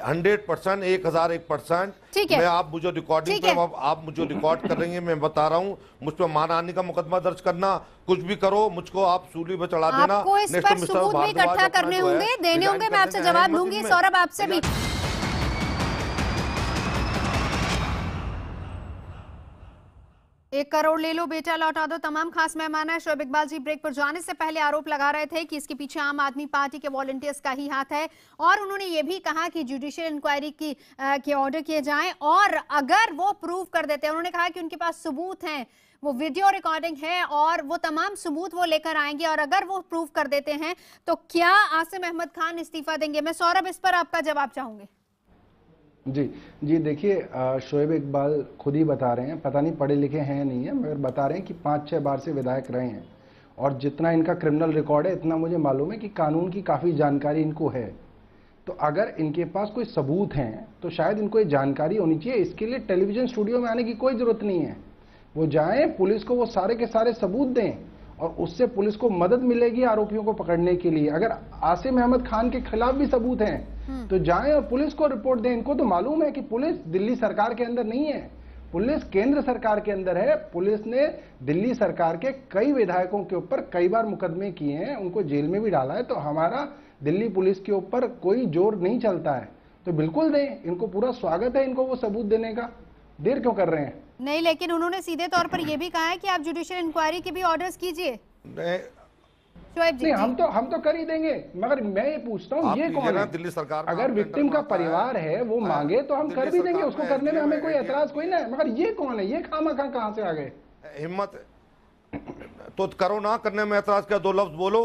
Speaker 15: 100%, 1001%। मैं आप मुझे रिकॉर्डिंग पे आप मुझे रिकॉर्ड कर रही हैं, मैं बता रहा हूँ, मुझ पर मानहानि का मुकदमा दर्ज करना, कुछ भी करो, मुझको आप सूली पे चढ़ा देना।
Speaker 2: आपको इस पर सबूत भी इकट्ठा करने होंगे, देने होंगे, मैं आपसे जवाब लूंगी। सौरभ आपसे भी। 1 करोड़ ले लो बेटा लौटा दो, तमाम खास मेहमान है। शोएब इकबाल जी ब्रेक पर जाने से पहले आरोप लगा रहे थे कि इसके पीछे आम आदमी पार्टी के वॉलंटियर्स का ही हाथ है, और उन्होंने ये भी कहा कि जुडिशियल इंक्वायरी के ऑर्डर किए जाएं, और अगर वो प्रूव कर देते हैं, उन्होंने कहा कि उनके पास सबूत हैं, वो वीडियो रिकॉर्डिंग है और वो तमाम सबूत वो लेकर आएंगे, और अगर वो प्रूव कर देते हैं तो क्या आसिम अहमद खान इस्तीफा देंगे? मैं सौरभ इस पर आपका जवाब चाहूंगी।
Speaker 14: जी देखिए, शोएब इकबाल खुद ही बता रहे हैं, पता नहीं पढ़े लिखे हैं नहीं है, मगर बता रहे हैं कि 5-6 बार से विधायक रहे हैं, और जितना इनका क्रिमिनल रिकॉर्ड है इतना मुझे मालूम है कि कानून की काफ़ी जानकारी इनको है। तो अगर इनके पास कोई सबूत हैं तो शायद इनको ये जानकारी होनी चाहिए। इसके लिए टेलीविजन स्टूडियो में आने की कोई ज़रूरत नहीं है, वो जाएं, पुलिस को वो सारे के सारे सबूत दें, और उससे पुलिस को मदद मिलेगी आरोपियों को पकड़ने के लिए। अगर आसिम अहमद खान के खिलाफ भी सबूत हैं तो जाएं और पुलिस को रिपोर्ट दें। इनको तो मालूम है कि पुलिस दिल्ली सरकार के अंदर नहीं है, पुलिस केंद्र सरकार के अंदर है। पुलिस ने दिल्ली सरकार के कई विधायकों के ऊपर कई बार मुकदमे किए हैं, उनको जेल में भी डाला है। तो हमारा दिल्ली पुलिस के ऊपर कोई जोर नहीं चलता है, तो बिल्कुल दें, इनको पूरा स्वागत है इनको वो सबूत देने का। देर क्यों कर रहे हैं?
Speaker 2: नहीं, लेकिन उन्होंने सीधे तौर पर यह भी कहा है कि आप जुडिशियल इंक्वायरी के भी ऑर्डर्स कीजिए।
Speaker 14: नहीं, हम तो कर ही देंगे, मगर मैं ये पूछता हूँ, ये कौन है? दिल्ली सरकार, अगर विक्टिम का परिवार है वो मांगे तो हम कर भी देंगे, उसको करने में हमें कोई एतराज कोई ना है, मगर ये कौन है? ये खामखा कहाँ से आ गए?
Speaker 15: हिम्मत तो करो ना, करने में एतराज क्या? 2 लफ्ज बोलो।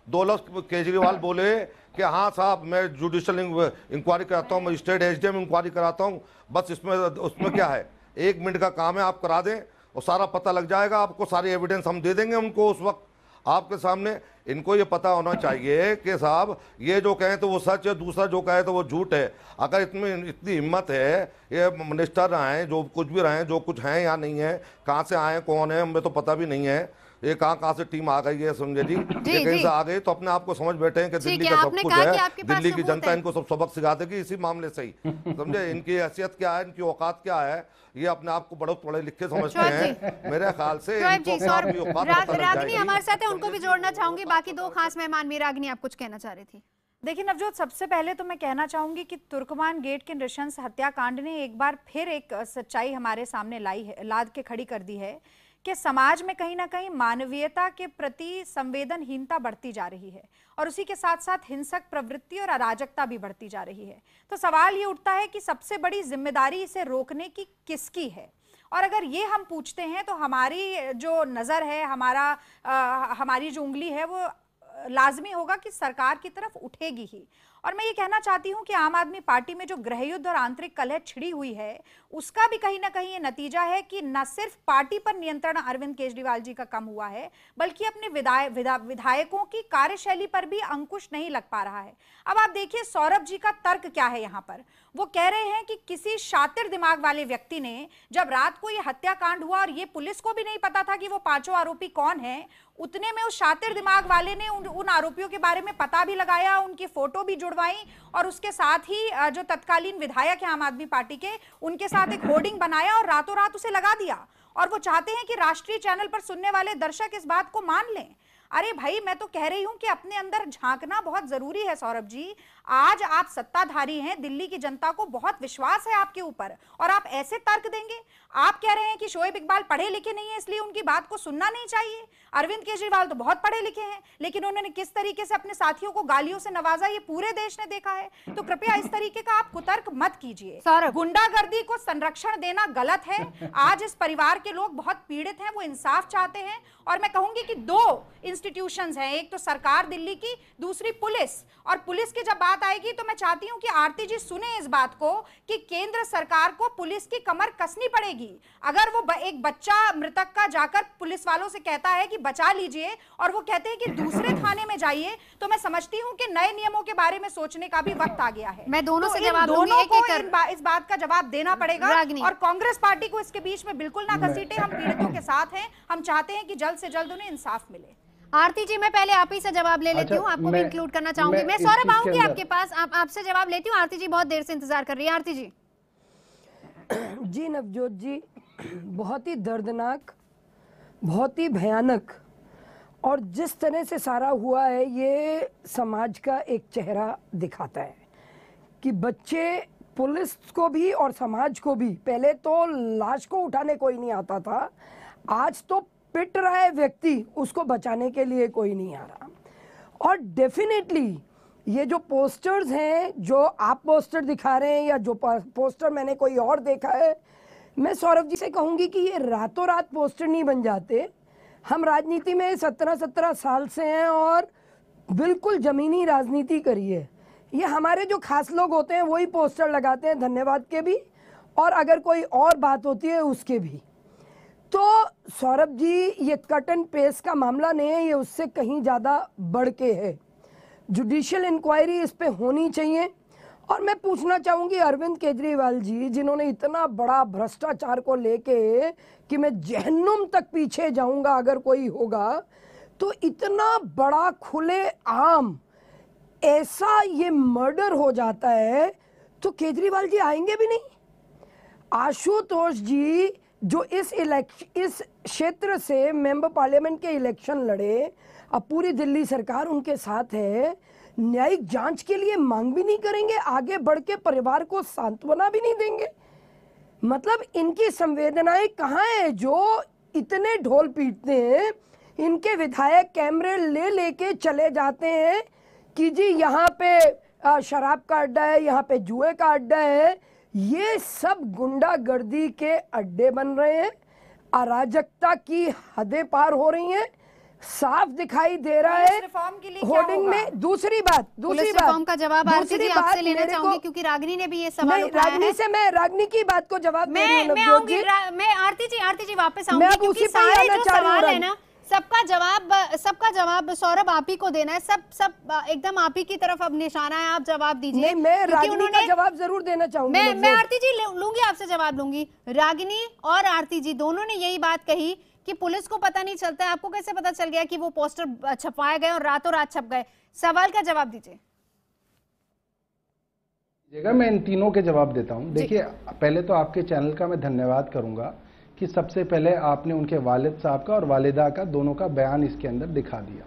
Speaker 15: 2 लफ्ज केजरीवाल बोले कि हाँ साहब मैं जुडिशियल इंक्वायरी कराता हूँ, मैं स्टेट एसडीएम इंक्वायरी कराता हूँ, बस उसमें क्या है? 1 मिनट का काम है, आप करा दें और सारा पता लग जाएगा आपको, सारी एविडेंस हम दे देंगे उनको उस वक्त आपके सामने। इनको ये पता होना चाहिए कि साहब ये जो कहें तो वो सच है, दूसरा जो कहे तो वो झूठ है। अगर इतनी हिम्मत है, ये मिनिस्टर रहे, जो कुछ भी रहे, जो कुछ हैं या नहीं है, कहाँ से आए, कौन है, हमें तो पता भी नहीं है, ये कहाँ से टीम आ गई है संजय जी, ये कहीं से आ गई, तो अपने आप को समझ बैठे हैं कि दिल्ली का सब कुछ है, दिल्ली की जनता इनको सब सबक सिखा देगी इसी मामले से ही। समझे? इनकी हैसियत क्या है, इनकी औकात क्या है, ये अपने आप को बहुत पढ़े लिखे समझते हैं मेरे ख्याल से।
Speaker 2: रागिनी हमारे साथ है, उनको भी जोड़ना चाहूंगी। बाकी 2 खास मेहमान भी। रागिनी, आप कुछ कहना चाह रही थी?
Speaker 16: देखिए नवजोत, सबसे पहले तो मैं कहना चाहूंगी कि तुर्कमान गेट के नृशंस हत्याकांड ने एक बार फिर एक सच्चाई हमारे सामने लाद के खड़ी कर दी है कि समाज में कहीं ना कहीं मानवीयता के प्रति संवेदनहीनता बढ़ती जा रही है, और उसी के साथ साथ हिंसक प्रवृत्ति और अराजकता भी बढ़ती जा रही है। तो सवाल ये उठता है कि सबसे बड़ी जिम्मेदारी इसे रोकने की किसकी है? और अगर ये हम पूछते हैं तो हमारी जो नज़र है, हमारी जो उंगली है, वो लाजमी होगा कि सरकार की तरफ उठेगी ही। और मैं ये कहना चाहती हूँ कि आम आदमी पार्टी में जो गृहयुद्ध और आंतरिक कलह छिड़ी हुई है, उसका भी कहीं ना कहीं ये नतीजा है कि न सिर्फ पार्टी पर नियंत्रण अरविंद केजरीवाल जी का कम हुआ है, बल्कि अपने विधायकों की कार्यशैली पर भी अंकुश नहीं लग पा रहा है। अब आप देखिए सौरभ जी का तर्क क्या है यहाँ पर। वो कह रहे हैं कि किसी शातिर दिमाग वाले व्यक्ति ने, जब रात को ये हत्याकांड हुआ और ये पुलिस को भी नहीं पता था कि वो 5 आरोपी कौन है, उतने में उस शातिर दिमाग वाले ने उन आरोपियों के बारे में पता भी लगाया, उनकी फोटो भी जुड़वाई, और उसके साथ ही जो तत्कालीन विधायक है आम आदमी पार्टी के, उनके साथ एक होर्डिंग बनाया और रातों रात उसे लगा दिया। और वो चाहते हैं कि राष्ट्रीय चैनल पर सुनने वाले दर्शक इस बात को मान लें। अरे भाई, मैं तो कह रही हूं कि अपने अंदर झांकना बहुत जरूरी है सौरभ जी। आज आप सत्ताधारी हैं, दिल्ली की जनता को बहुत विश्वास है आपके ऊपर, और आप ऐसे तर्क देंगे? आप कह रहे हैं कि शोएब इकबाल पढ़े लिखे नहीं है इसलिए उनकी बात को सुनना नहीं चाहिए। अरविंद केजरीवाल तो बहुत पढ़े लिखे हैं, लेकिन उन्होंने किस तरीके से अपने साथियों को गालियों से नवाजा ये पूरे देश ने देखा है। तो कृपया इस तरीके का आप कुतर्क मत कीजिए। गुंडागर्दी को संरक्षण देना गलत है। आज इस परिवार के लोग बहुत पीड़ित हैं, वो इंसाफ चाहते हैं। और मैं कहूंगी कि 2 इंस्टीट्यूशंस हैं, एक तो सरकार दिल्ली की, दूसरी पुलिस। और पुलिस की जब बात आएगी तो मैं चाहती हूं कि आरती जी सुने इस बात को कि केंद्र सरकार को पुलिस की कमर कसनी पड़ेगी। अगर वो एक बच्चा मृतक का जाकर पुलिस वालों से कहता है कि बचा लीजिए, और वो कहते हैं कि दूसरे थाने में जाइए, तो मैं समझती हूं कि नए नियमों के बारे में सोचने का भी वक्त आ गया है।
Speaker 2: मैं दोनों से
Speaker 16: जवाब दूंगी, इस बात का जवाब देना पड़ेगा, और कांग्रेस पार्टी को इसके बीच में बिल्कुल ना घसीटे। हम पीड़ितों के साथ हैं, हम चाहते हैं कि जल्द से जल्द उन्हें इंसाफ मिले।
Speaker 2: आरती जी, मैं पहले आप ही से जवाब ले लेती हूँ, आपको भी इंक्लूड करना चाहूंगी। मैं सौरभ आऊंगी आपके पास, आपसे जवाब लेती हूँ। आरती जी बहुत देर से इंतजार कर रही है। आरती जी।
Speaker 17: जी नवजोत जी, बहुत ही दर्दनाक, बहुत ही भयानक, और जिस तरह से सारा हुआ है ये समाज का एक चेहरा दिखाता है कि बच्चे, पुलिस को भी और समाज को भी, पहले तो लाश को उठाने कोई नहीं आता था, आज तो पिट रहा है व्यक्ति, उसको बचाने के लिए कोई नहीं आ रहा। और डेफिनेटली ये जो पोस्टर्स हैं, जो आप पोस्टर दिखा रहे हैं या जो पोस्टर मैंने कोई और देखा है, मैं सौरभ जी से कहूँगी कि ये रातों रात पोस्टर नहीं बन जाते। हम राजनीति में 17 साल से हैं और बिल्कुल ज़मीनी राजनीति करी है। ये हमारे जो खास लोग होते हैं वही पोस्टर लगाते हैं, धन्यवाद के भी, और अगर कोई और बात होती है उसके भी। तो सौरभ जी, ये कट एंड पेस्ट का मामला नहीं है, ये उससे कहीं ज़्यादा बढ़ के है। जुडिशियल इंक्वायरी इस पे होनी चाहिए। और मैं पूछना चाहूँगी अरविंद केजरीवाल जी, जिन्होंने इतना बड़ा भ्रष्टाचार को लेके कि मैं जहन्नुम तक पीछे जाऊँगा अगर कोई होगा, तो इतना बड़ा खुले आम ऐसा ये मर्डर हो जाता है तो केजरीवाल जी आएंगे भी नहीं। आशुतोष जी जो इस क्षेत्र से मेंबर पार्लियामेंट के इलेक्शन लड़े, अब पूरी दिल्ली सरकार उनके साथ है, न्यायिक जांच के लिए मांग भी नहीं करेंगे, आगे बढ़ के परिवार को सांत्वना भी नहीं देंगे। मतलब इनकी संवेदनाएं कहाँ है जो इतने ढोल पीटते हैं। इनके विधायक कैमरे ले लेके चले जाते हैं कि जी यहाँ पे शराब का अड्डा है, यहाँ पे जुए का अड्डा है। ये सब गुंडागर्दी के अड्डे बन रहे हैं, अराजकता की हदें पार हो रही हैं, साफ दिखाई दे रहा है होर्डिंग में। दूसरी बात
Speaker 2: रिफॉर्म का जवाब आरती जी आपसे लेना चाहूंगी, क्योंकि रागिनी ने भी ये सवाल उठाया है।
Speaker 17: रागिनी से मैं रागिनी की बात को जवाब
Speaker 2: मैं आरती जी वापस आऊंगी, क्योंकि सारे जो सवाल है ना, सबका जवाब सौरभ आप ही को देना है। सब एकदम आप ही की तरफ अब निशाना है, आप जवाब दीजिए।
Speaker 17: मैं रागिनी का जवाब जरूर देना चाहूंगी।
Speaker 2: मैं आरती जी लूंगी, आपसे जवाब लूंगी। रागिनी और आरती जी दोनों ने यही बात कही कि पुलिस को पता नहीं चलता है। आपको कैसे पता चल गया कि वो पोस्टर छपवाए गए और रातों रात छप गए? सवाल का जवाब दीजिए।
Speaker 14: मैं इन तीनों के जवाब देता हूं। देखिए, पहले तो आपके चैनल का मैं धन्यवाद करूंगा कि सबसे पहले आपने उनके वालिद साहब का और वालिदा का दोनों का बयान इसके अंदर दिखा दिया।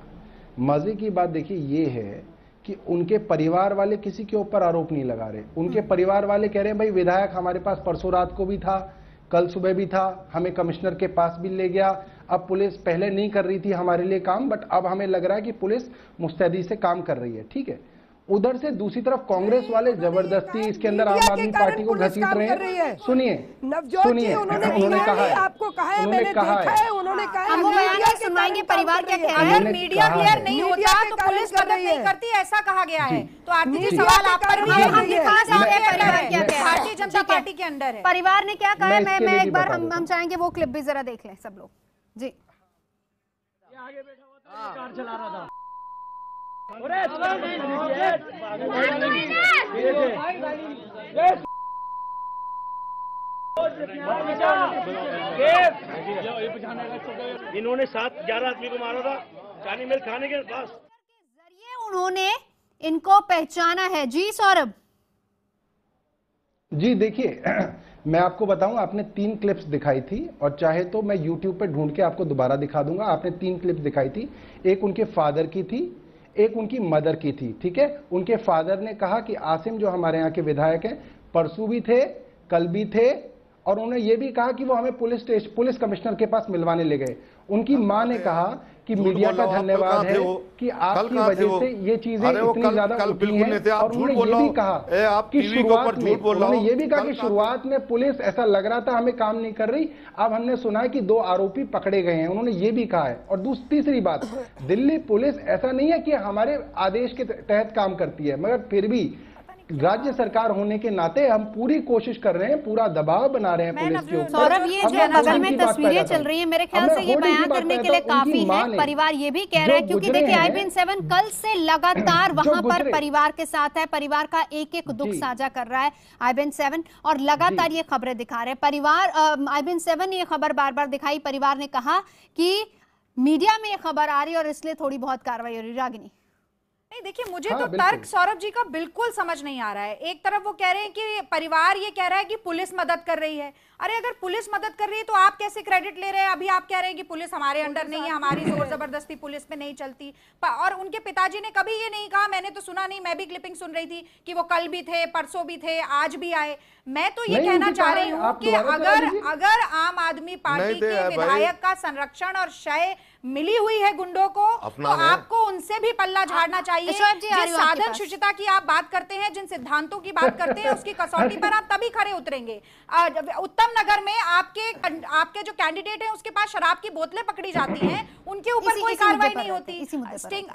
Speaker 14: मजे की बात देखिए ये है कि उनके परिवार वाले किसी के ऊपर आरोप नहीं लगा रहे। उनके परिवार वाले कह रहे हैं भाई विधायक हमारे पास परसों रात को भी था, कल सुबह भी था, हमें कमिश्नर के पास भी ले गया। अब पुलिस पहले नहीं कर रही थी हमारे लिए काम, बट अब हमें लग रहा है कि पुलिस मुस्तैदी से काम कर रही है। ठीक है, उधर से दूसरी तरफ कांग्रेस वाले जबरदस्ती इसके अंदर आम आदमी पार्टी को घसीट रहे हैं। सुनिए उन्होंने कहा है,
Speaker 17: आपको कहा है, मैंने देखा है, उन्होंने कहा है,
Speaker 2: हम बयान सुनाएंगे परिवार क्या कह रहा है।
Speaker 16: अगर मीडिया क्लियर नहीं होता तो पुलिस मदद नहीं करती, ऐसा कहा गया है। तो आरती जी सवाल आप पर भी हम दिखा सकते हैं परिवार क्या कह रहा है। भारतीय जनता पार्टी के अंडर है,
Speaker 2: परिवार ने क्या कहा है। मैं एक बार हम चाहेंगे वो क्लिप भी जरा देख लें सब लोग जी।
Speaker 8: आगे बैठा हुआ था, कार चला रहा था। इन्होंने 7-11 आदमी को मारा था चानी मिल खाने के पास।
Speaker 2: जरिए उन्होंने इनको पहचाना है। जी सौरभ
Speaker 14: जी, देखिए मैं आपको बताऊं, आपने 3 क्लिप्स दिखाई थी और चाहे तो मैं YouTube पे ढूंढ के आपको दोबारा दिखा दूंगा। आपने 3 क्लिप्स दिखाई थी, एक उनके फादर की थी, एक उनकी मदर की थी। ठीक है, उनके फादर ने कहा कि आसिम जो हमारे यहाँ के विधायक हैं परसों भी थे, कल भी थे, और उन्होंने ये भी कहा कि वो हमें पुलिस कमिश्नर के पास मिलवाने ले गए। उनकी मां ने कहा कि मीडिया का धन्यवाद है कि आपकी वजह से ये चीजें इतनी ज्यादा उठी हैं। और उन्होंने ये भी कहा कि शुरुआत में पुलिस ऐसा लग रहा था हमें काम नहीं कर रही, अब हमने सुना है कि 2 आरोपी पकड़े गए हैं। उन्होंने ये भी कहा है। और तीसरी बात, दिल्ली पुलिस ऐसा नहीं है कि हमारे आदेश के तहत काम करती है, मगर फिर भी राज्य सरकार होने के नाते हम पूरी कोशिश कर रहे हैं, पूरा दबाव बना रहे हैं पुलिस के ऊपर।
Speaker 2: सौरभ, ये जो बगल में तस्वीरें चल रही हैं, मेरे ख्याल से ये बयान करने के लिए काफी है। परिवार ये भी कह रहा है, क्योंकि देखिए IBN 7 कल से लगातार वहां पर परिवार के साथ है, परिवार का एक दुख साझा कर रहा है IBN 7, और लगातार ये खबरें दिखा रहे हैं। परिवार IBN 7 ने ये खबर बार बार दिखाई। परिवार ने कहा कि मीडिया में ये खबर आ रही है और इसलिए थोड़ी बहुत कार्रवाई हो रही है। रागिनी
Speaker 16: नहीं, देखिए मुझे तो तर्क सौरभ जी का बिल्कुल समझ नहीं आ रहा है। एक तरफ वो कह रहे हैं कि परिवार ये कह रहा है कि पुलिस मदद कर रही है। अरे अगर पुलिस मदद कर रही है तो आप कैसे क्रेडिट ले रहे हैं? अभी आप कह रहे हैं कि पुलिस हमारे अंडर नहीं है, हमारी जोर जबरदस्ती पुलिस पे नहीं चलती। और उनके पिताजी ने कभी ये नहीं कहा, मैंने तो सुना नहीं, मैं भी क्लिपिंग सुन रही थी कि वो कल भी थे, परसों भी थे, आज भी आए। मैं तो ये कहना चाह रही हूँ कि अगर आम आदमी पार्टी के विधायक का संरक्षण और शय मिली हुई है गुंडों को, तो आपको उनसे भी पल्ला झाड़ना चाहिए। जिस साधन शुचिता की आप बात करते हैं, जिन सिद्धांतों की बात करते हैं, उसकी कसौटी पर आप तभी खड़े उतरेंगे। उत्तम नगर में आपके जो कैंडिडेट हैं उसके पास शराब की बोतलें पकड़ी जाती हैं, उनके ऊपर कोई कार्रवाई नहीं होती। स्टिंग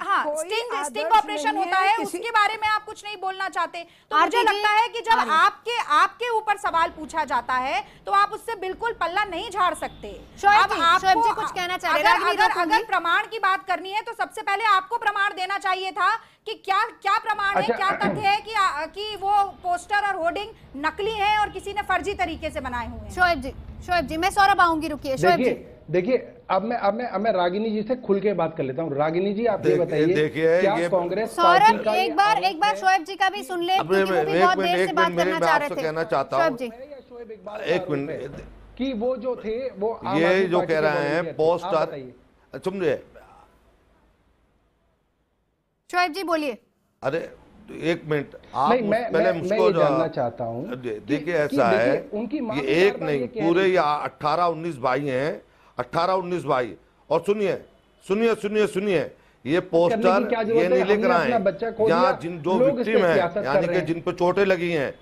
Speaker 16: ऑपरेशन होता है, उसके बारे में आप कुछ नहीं बोलना चाहते। तो मुझे लगता है कि जब आपके ऊपर सवाल पूछा जाता है तो आप उससे बिल्कुल पल्ला नहीं झाड़ सकते।
Speaker 2: कुछ कहना चाह रहे हैं?
Speaker 16: अगर प्रमाण की बात करनी है तो सबसे पहले आपको प्रमाण देना चाहिए था कि क्या प्रमाण है, क्या तथ्य है कि वो पोस्टर और होर्डिंग नकली है और किसी ने फर्जी तरीके से बनाए हुए हैं।
Speaker 2: शोएब जी मैं सौरभ आऊंगी, रुकिए। शोएब जी
Speaker 14: देखिए अब मैं रागिनी जी से खुल के बात कर लेता हूँ। रागिनी जी आप ये बताइए, क्या कांग्रेस पार्टी का
Speaker 2: एक बार शोएब जी का भी सुन ले, क्योंकि वो भी बहुत देर से बात करना चाह रहे थे।
Speaker 15: कहना चाहता हूँ एक मिनट
Speaker 14: कि वो जो थे वो
Speaker 15: ये जो कह रहे हैं पोस्टर, सुनिए
Speaker 2: शोएब जी बोलिए।
Speaker 15: अरे एक मिनट, आप
Speaker 14: पहले मुझको जानना चाहता हूँ।
Speaker 15: देखिए ऐसा है, ये एक नहीं पूरे 18-19 भाई हैं, 18-19 भाई। और सुनिए ये पोस्टर ये नहीं लिख रहे हैं जहाँ जो विक्टिम है, यानी कि जिन पर चोटें लगी हैं।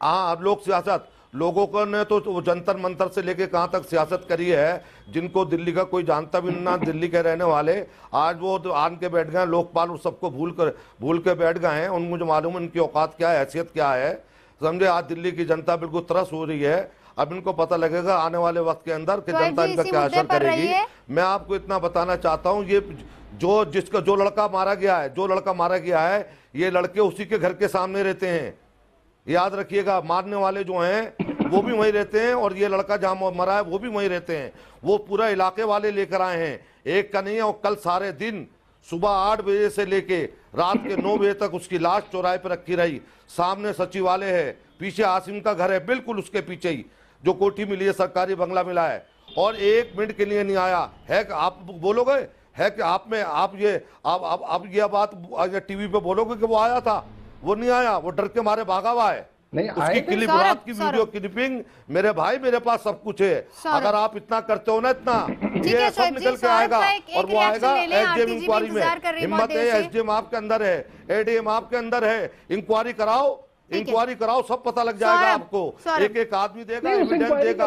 Speaker 15: आप लोग सियासत लोगों को ने तो जंतर मंतर से लेके कहां तक सियासत करी है, जिनको दिल्ली का कोई जानता भी ना, दिल्ली के रहने वाले आज वो तो आन के बैठ गए, लोकपाल सबको भूल के बैठ गए हैं। उनको जो मालूम है इनकी औकात क्या है, हैसियत क्या है, समझे। आज दिल्ली की जनता बिल्कुल तरस हो रही है। अब इनको पता लगेगा आने वाले वक्त के अंदर कि जनता इनका क्या असर करेगी। मैं आपको इतना बताना चाहता हूँ, ये जो लड़का मारा गया है, ये लड़के उसी के घर के सामने रहते हैं। याद रखिएगा, मारने वाले जो हैं वो भी वहीं रहते हैं और ये लड़का जहां मरा है वो भी वहीं रहते हैं। वो पूरा इलाके वाले लेकर आए हैं, एक का नहीं है। और कल सारे दिन सुबह 8 बजे से लेके रात के 9 बजे तक उसकी लाश चौराहे पर रखी रही। सामने सचिवालय है, पीछे आसिम का घर है, बिल्कुल उसके पीछे ही जो कोठी मिली है, सरकारी बंगला मिला है। और 1 मिनट के लिए नहीं आया है। कि आप बोलोगे है कि आप ये बात टीवी पे बोलोगे कि वो आया था? वो नहीं आया, वो डर के मारे भागा हुआ है।
Speaker 14: नहीं
Speaker 15: उसकी क्लिप, रात की वीडियो क्लिपिंग मेरे भाई, मेरे पास सब कुछ है। अगर आप इतना करते हो ना, इतना ये सब निकल के आएगा। और वो आएगा एसडीएम इंक्वायरी में। हिम्मत है, एसडीएम आपके अंदर है, एडीएम आपके अंदर है, इंक्वायरी कराओ, सब पता लग जाएगा आपको। एक आदमी देगा, एविडेंस देगा।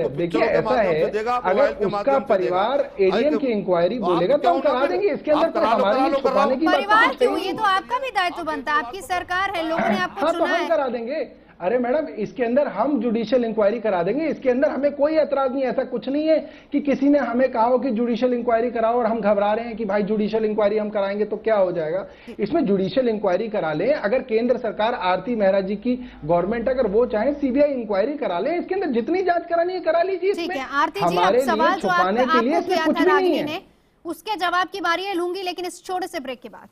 Speaker 14: देखिए ऐसा है, अगर उसका परिवार एडीएम की इंक्वायरी बोलेगा तो हम करा देंगे। इसके अंदर हमारी छुपाने की
Speaker 2: परिवार क्यों? ये तो आपका भी दायित्व बनता है, आपकी सरकार है, लोगों ने आपको चुना है।
Speaker 14: करा देंगे। अरे मैडम, इसके अंदर हम जुडिशियल इंक्वायरी करा देंगे। इसके अंदर हमें कोई एतराज नहीं। ऐसा कुछ नहीं है कि किसी ने हमें कहा हो कि जुडिशियल इंक्वायरी कराओ और हम घबरा रहे हैं कि भाई जुडिशियल इंक्वायरी हम कराएंगे तो क्या हो जाएगा। इसमें जुडिशियल इंक्वायरी करा लें। अगर केंद्र सरकार, आरती मेहरा जी की गवर्नमेंट अगर वो चाहे सीबीआई इंक्वायरी करा लें, इसके अंदर जितनी जांच करानी है करा लीजिए।
Speaker 2: हमारे लिए छुपाने के लिए इसमें कुछ नहीं है। उसके जवाब की बारी लूंगी, लेकिन इस छोटे से ब्रेक के बाद।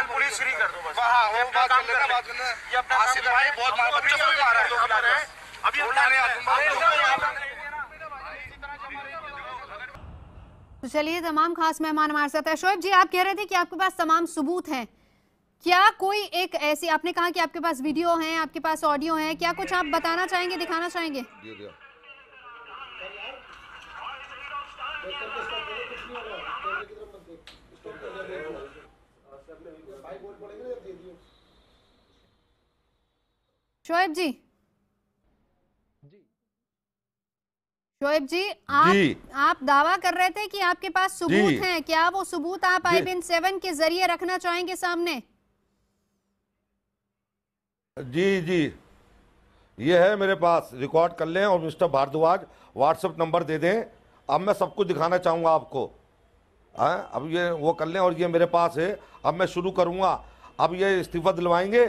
Speaker 18: पुलिस फ्री कर दो बस। हाँ, वो बात कर लेना, बात करना। ये अपना भाई बहुत बच्चों को भी मारा है। अभी
Speaker 2: तो चलिए, तमाम खास मेहमान हमारे साथ है। शोएब जी, आप कह रहे थे कि आपके पास तमाम सबूत हैं। क्या कोई एक ऐसी, आपने कहा कि आपके पास वीडियो है, आपके पास ऑडियो है, क्या कुछ आप बताना चाहेंगे, दिखाना चाहेंगे? शोएब जी, आप दावा कर रहे थे कि आपके पास सबूत हैं। क्या वो सबूत आप IBN-7 के जरिए रखना चाहेंगे सामने?
Speaker 15: जी ये है मेरे पास, रिकॉर्ड कर लें और मिस्टर भारद्वाज व्हाट्सएप नंबर दे दें। अब मैं सब कुछ दिखाना चाहूँगा आपको। अब ये वो कर लें और ये मेरे पास है। अब मैं शुरू करूँगा। अब ये इस्तीफा दिलवाएंगे?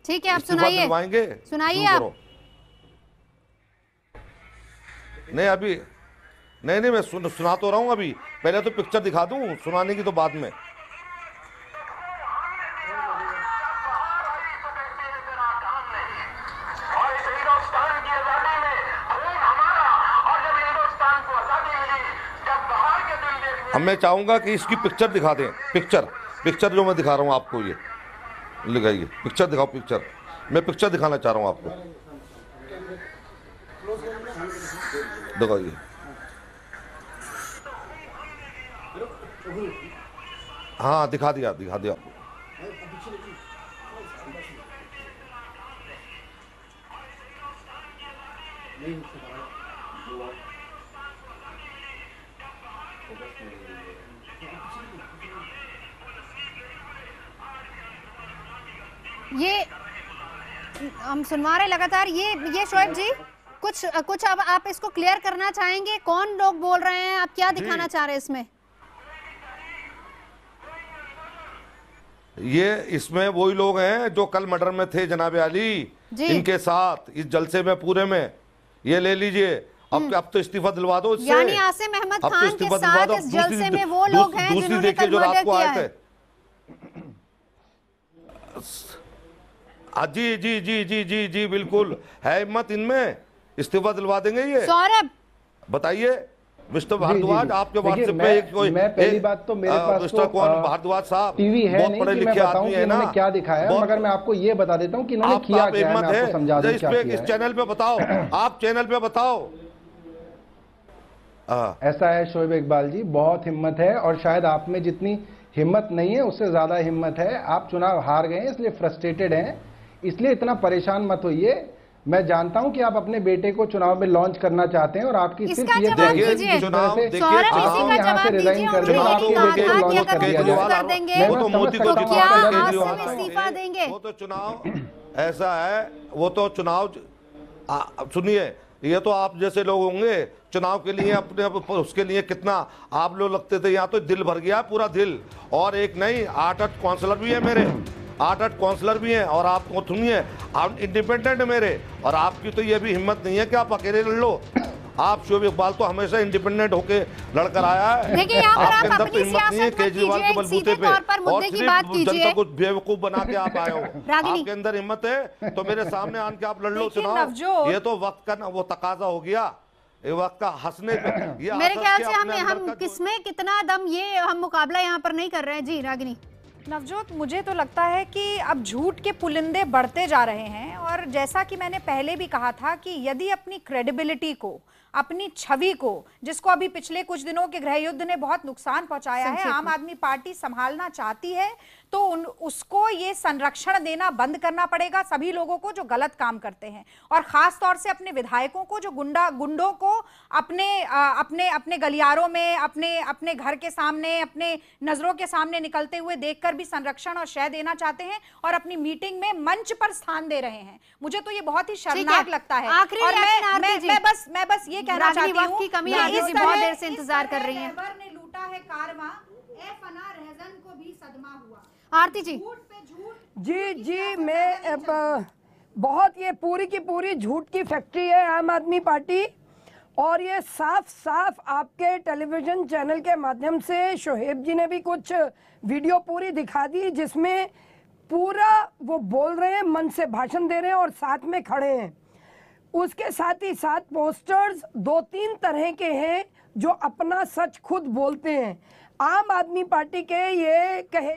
Speaker 2: ठीक है, आप सुनाइए।
Speaker 15: दिलवाएंगे,
Speaker 2: सुनाइए आप।
Speaker 15: नहीं अभी नहीं मैं सुना तो रहा हूँ। अभी पहले तो पिक्चर दिखा दूँ, सुनाने की तो बाद में। अब मैं चाहूंगा कि इसकी पिक्चर दिखा दें। पिक्चर जो मैं दिखा रहा हूँ आपको, ये लगाइए पिक्चर, दिखाओ पिक्चर। मैं पिक्चर दिखाना चाह रहा हूँ आपको, दिखाइए। हाँ दिखा दिया।
Speaker 2: ये हम सुनवा रहे लगातार। ये शोएब जी कुछ अब आप इसको क्लियर करना चाहेंगे? कौन लोग बोल रहे हैं, आप क्या दिखाना चाह रहे हैं इसमें?
Speaker 15: ये इसमें वही लोग हैं जो कल मर्डर में थे जनाब अली, इनके साथ इस जलसे में पूरे में। ये ले लीजिए। अब तो इस्तीफा दिलवा दो इससे।
Speaker 2: यानी आसिम अहमद खान के साथ इस जलसे में वो लोग हैं जिन्होंने कल मर्डर किया है।
Speaker 15: जी जी जी जी जी जी बिल्कुल है हिम्मत इनमें। इस्तीफा दिलवा देंगे ये।
Speaker 2: सौरभ
Speaker 15: बताइए मिस्टर भारद्वाज, आपके व्हाट्सएप पे
Speaker 14: पहली बात तो मेरे पास
Speaker 15: मिस्टर कौन भारद्वाज साहब
Speaker 14: टीवी है
Speaker 15: बहुत
Speaker 14: नहीं
Speaker 15: पढ़े
Speaker 14: कि
Speaker 15: लिखे
Speaker 14: मैं बताऊं
Speaker 15: आदमी
Speaker 14: कि
Speaker 15: है ना,
Speaker 14: इन्होंने क्या दिखाया, मगर मैं आपको ये बता देता हूं कि इन्होंने किया क्या है। मैं आपको समझा दूं क्या किया
Speaker 15: इस चैनल पे बताओ। आप चैनल पे बताओ।
Speaker 14: ऐसा है शोएब इकबाल जी, बहुत हिम्मत है और शायद आप में जितनी हिम्मत नहीं है उससे ज्यादा हिम्मत है। आप चुनाव हार गए हैं इसलिए फ्रस्ट्रेटेड हैं, इसलिए इतना परेशान मत होइए। मैं जानता हूं कि आप अपने बेटे को चुनाव में लॉन्च करना चाहते हैं और आपकी सिर्फ ये यहाँ से रिजाइन कर दें, आपके बेटे को लॉन्च कर दिया जाए।
Speaker 15: वो तो चुनाव ऐसा है, वो तो चुनाव सुनिए, ये तो आप जैसे लोग होंगे चुनाव के लिए अपने उसके लिए कितना आप लोग लगते थे। यहाँ तो दिल भर गया, पूरा दिल। और एक नहीं 8 काउंसलर भी है मेरे, 8 काउंसलर भी हैं। और आप सुनिए, आप इंडिपेंडेंट मेरे, और आपकी तो ये भी हिम्मत नहीं है कि आप अकेले लड़ लो। आप शोएब इकबाल तो हमेशा इंडिपेंडेंट होके लड़कर आया है।
Speaker 2: देखिए यहाँ पर
Speaker 15: आपके
Speaker 2: आप
Speaker 15: अंदर तो हिम्मत नहीं है केजरीवाल के बलबूते पे, और सिर्फ जनता को बेवकूफ बना के आप आए हो। आपके अंदर हिम्मत है तो मेरे सामने आन के आप लड़ लो चुनाव। ये तो वक्त का वो तकाजा हो गया, ये वक्त का हंसने पे।
Speaker 2: मेरे ख्याल से हम किसमें कितना दम, ये हम मुकाबला यहाँ पर नहीं कर रहे हैं। जी रागिनी।
Speaker 16: नवजोत, मुझे तो लगता है कि अब झूठ के पुलिंदे बढ़ते जा रहे हैं, और जैसा कि मैंने पहले भी कहा था कि यदि अपनी क्रेडिबिलिटी को, अपनी छवि को, जिसको अभी पिछले कुछ दिनों के गृह युद्ध ने बहुत नुकसान पहुंचाया है, आम आदमी पार्टी संभालना चाहती है तो उसको ये संरक्षण देना बंद करना पड़ेगा सभी लोगों को जो गलत काम करते हैं, और खास तौर से अपने विधायकों को जो गुंडों को अपने गलियारों में, अपने घर के सामने, अपने नजरों के सामने निकलते हुए देखकर भी संरक्षण और शय देना चाहते हैं और अपनी मीटिंग में मंच पर स्थान दे रहे हैं। मुझे तो ये बहुत ही शर्मनाक लगता है। और मैं बस ये कहना चाहती हूँ
Speaker 2: कि बहुत देर से इंतजार कर रही हैं।
Speaker 16: ने लूटा है कारवां, फना रहजन को भी सदमा हुआ।
Speaker 2: आरती जी।
Speaker 17: जी मैं बहुत, ये पूरी की पूरी झूठ की फैक्ट्री है आम आदमी पार्टी, और ये साफ साफ आपके टेलीविजन चैनल के माध्यम से शोएब जी ने भी कुछ वीडियो पूरी दिखा दी जिसमें पूरा वो बोल रहे हैं, मन से भाषण दे रहे हैं और साथ में खड़े हैं। उसके साथ ही साथ पोस्टर्स 2-3 तरह के हैं जो अपना सच खुद बोलते हैं। आम आदमी पार्टी के ये कहे